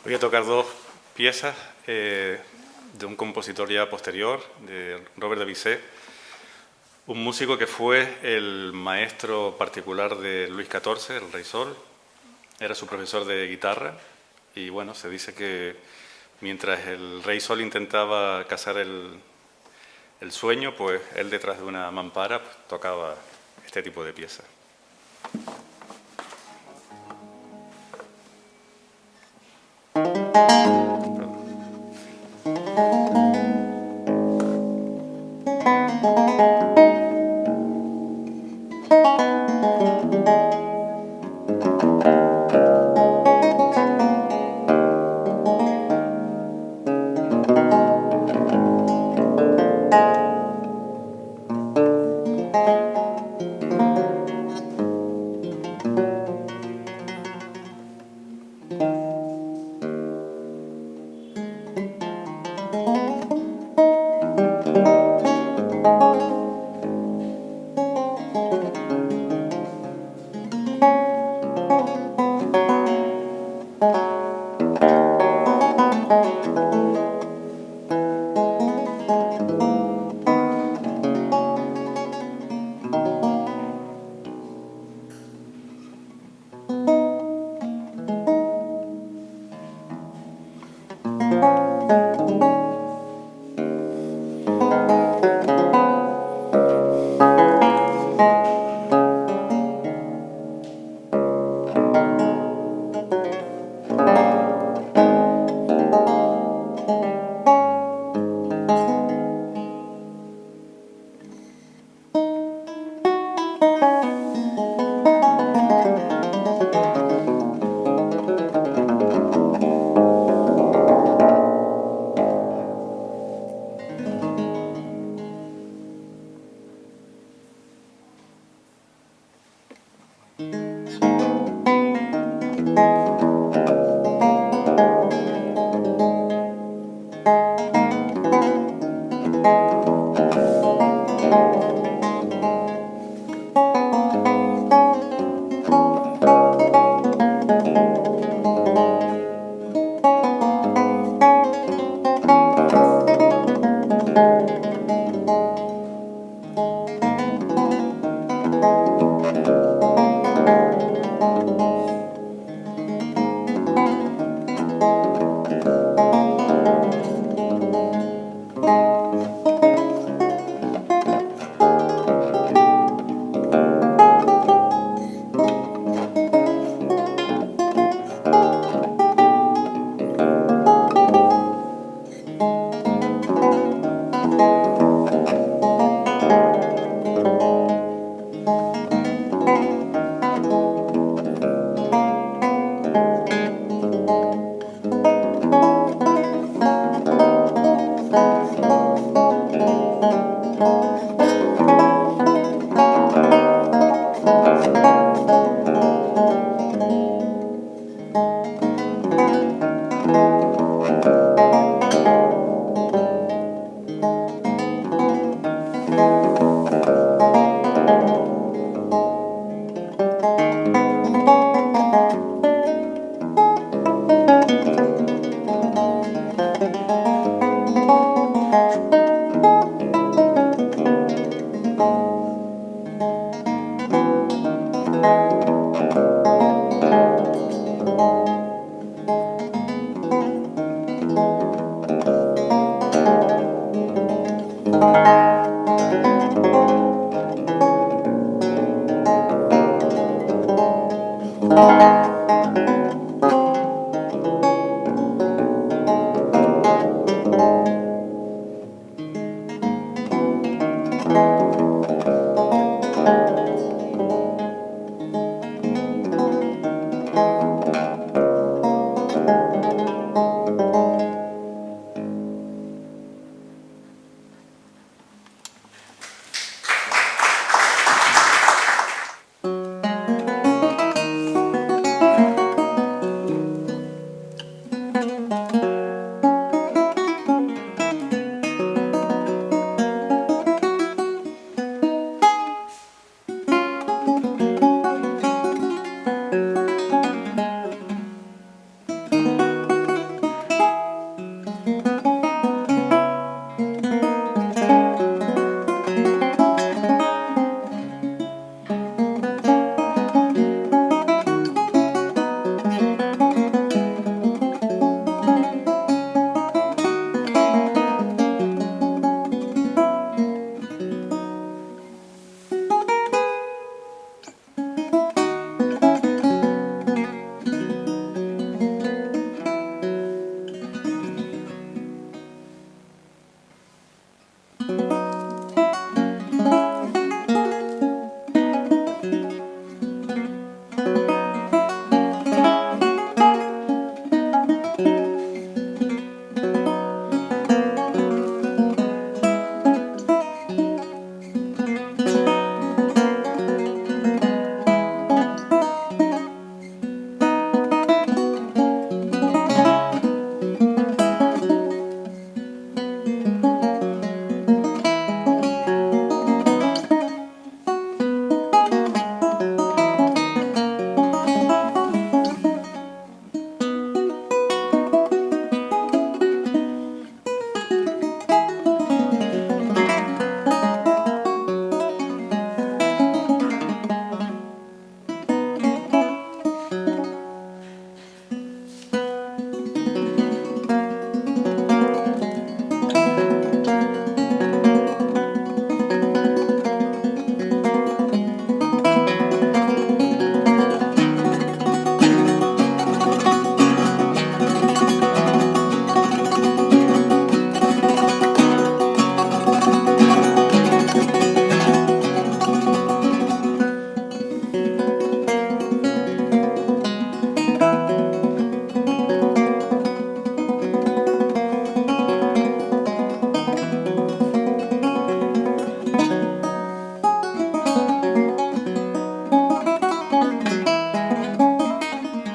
Voy a tocar dos piezas de un compositor ya posterior, de Robert de Bizet, un músico que fue el maestro particular de Luis XIV, el Rey Sol. Era su profesor de guitarra y bueno, se dice que mientras el Rey Sol intentaba cazar el sueño, pues él detrás de una mampara pues, tocaba este tipo de piezas.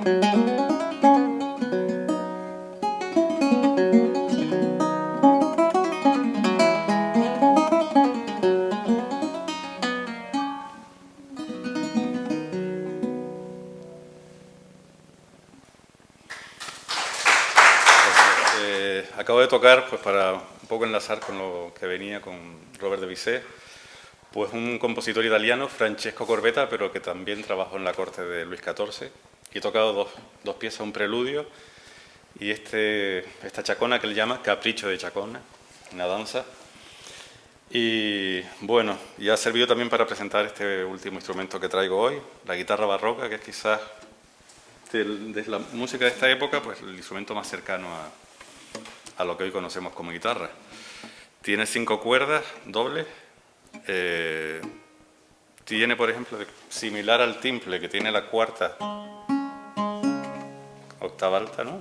Acabo de tocar, pues para un poco enlazar con lo que venía con Robert de Bizet, pues un compositor italiano, Francesco Corbetta, pero que también trabajó en la corte de Luis XIV, y he tocado dos piezas, un preludio y esta chacona que él llama Capricho de Chacona, una danza. Y bueno, y ha servido también para presentar este último instrumento que traigo hoy, la guitarra barroca, que es quizás de la música de esta época, pues el instrumento más cercano a lo que hoy conocemos como guitarra. Tiene 5 cuerdas dobles. Tiene, por ejemplo, similar al timple, que tiene la cuarta octava alta, ¿no?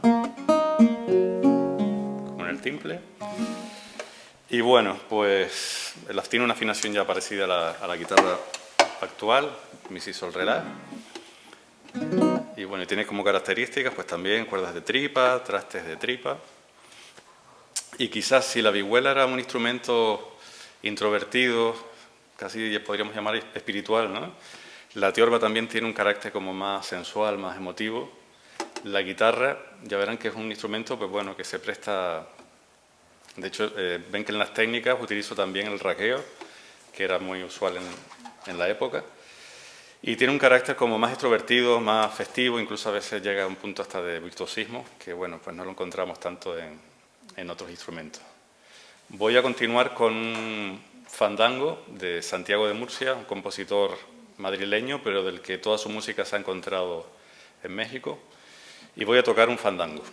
Como en el timple. Y bueno, pues tiene una afinación ya parecida a la guitarra actual, mi, si, sol, re, la. Y bueno, tiene como características pues también cuerdas de tripa, trastes de tripa. Y quizás si la vihuela era un instrumento introvertido, casi podríamos llamar espiritual, ¿no? La tiorba también tiene un carácter como más sensual, más emotivo. La guitarra, ya verán que es un instrumento pues bueno, que se presta... De hecho, ven que en las técnicas utilizo también el rasgueo, que era muy usual en la época. Y tiene un carácter como más extrovertido, más festivo, incluso a veces llega a un punto hasta de virtuosismo, que bueno, pues no lo encontramos tanto en otros instrumentos. Voy a continuar con un fandango de Santiago de Murcia, un compositor madrileño, pero del que toda su música se ha encontrado en México, y voy a tocar un fandango.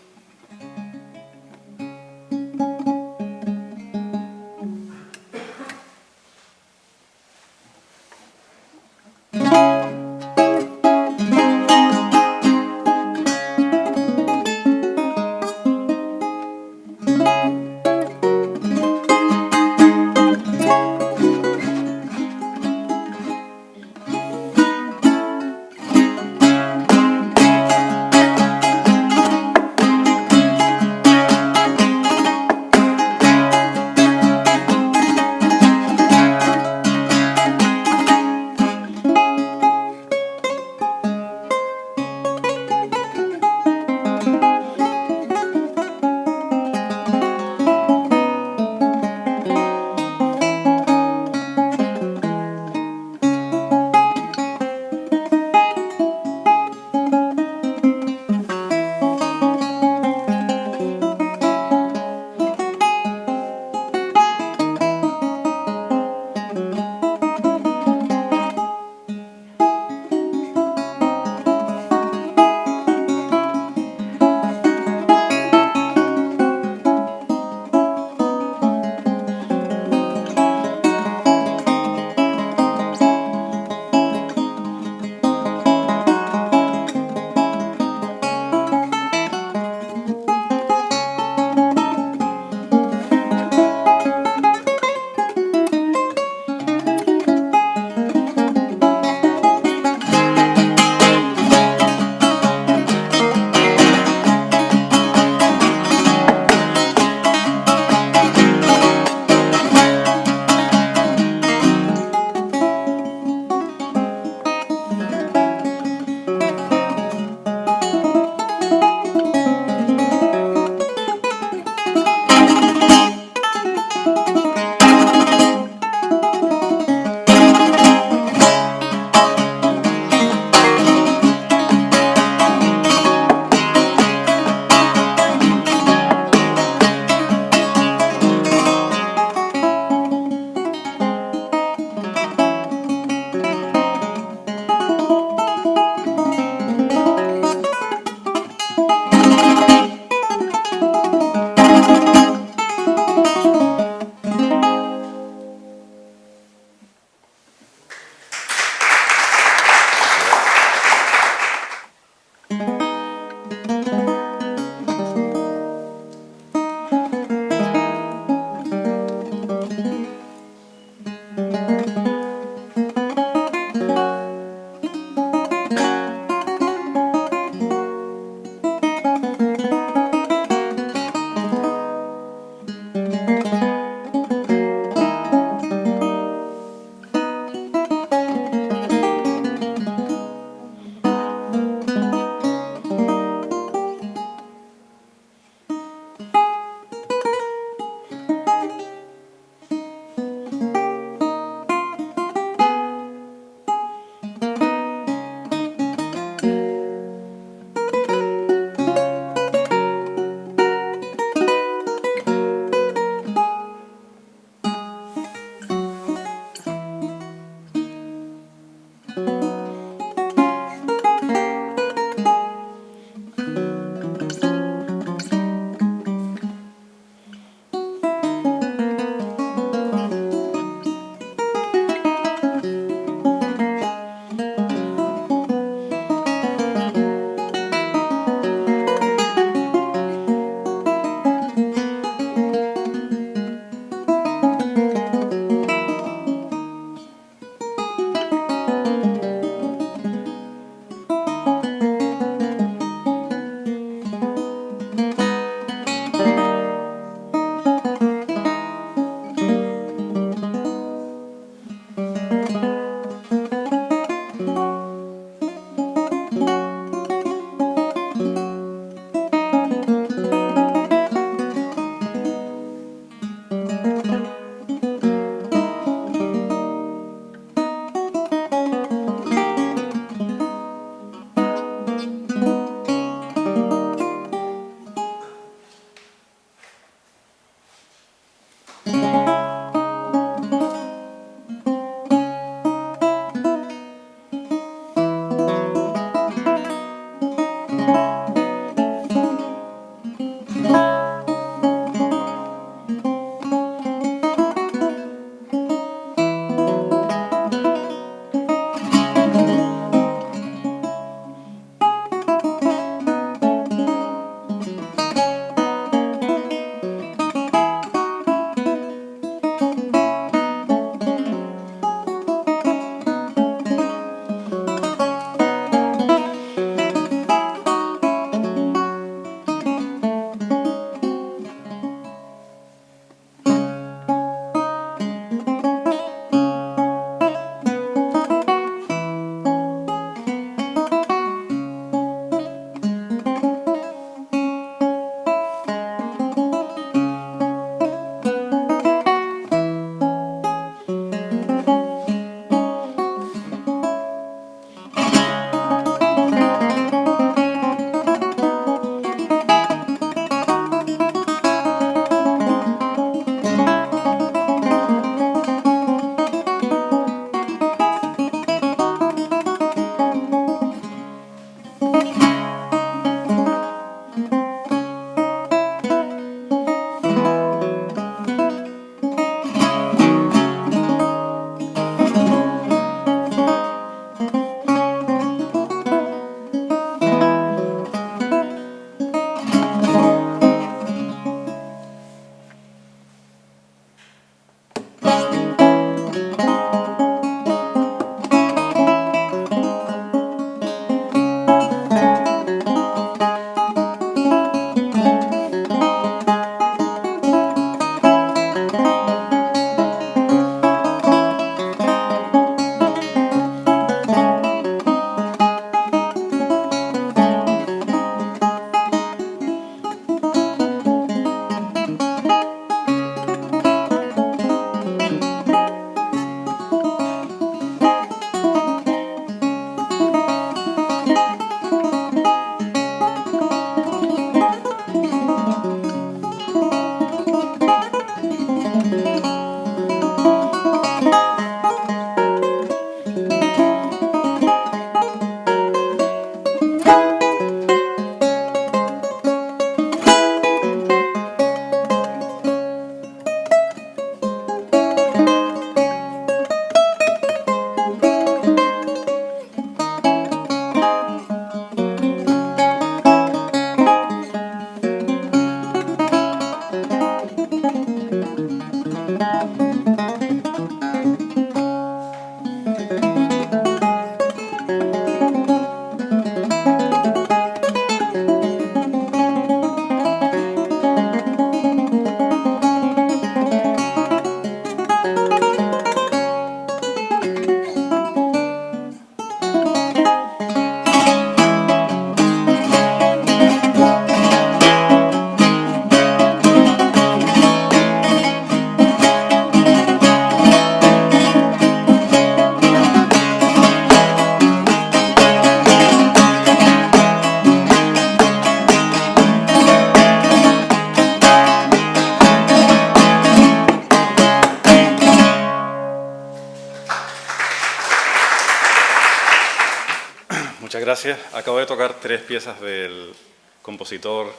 Muchas gracias. Acabo de tocar 3 piezas del compositor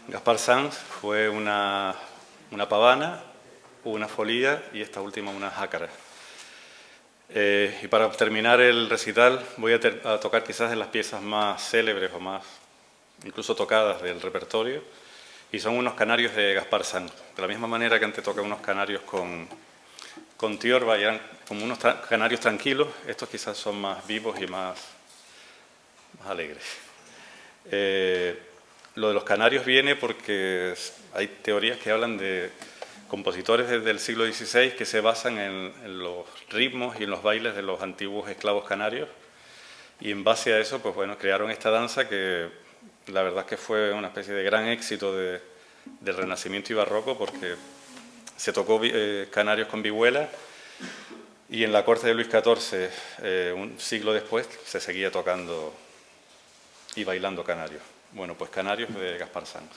Gaspar Sanz. Fue una pavana, una folía y esta última una jácara. Y para terminar el recital voy a tocar quizás de las piezas más célebres o más incluso tocadas del repertorio, y son unos canarios de Gaspar Sanz. De la misma manera que antes toqué unos canarios con tiorba, y eran como unos canarios tranquilos, estos quizás son más vivos y más alegres. Lo de los canarios viene porque hay teorías que hablan de compositores desde el siglo XVI que se basan en los ritmos y en los bailes de los antiguos esclavos canarios, y en base a eso, pues bueno, crearon esta danza que la verdad es que fue una especie de gran éxito del Renacimiento y Barroco, porque se tocó canarios con vihuela, y en la corte de Luis XIV, un siglo después, se seguía tocando y bailando canarios. Bueno, pues canarios de Gaspar Sanz.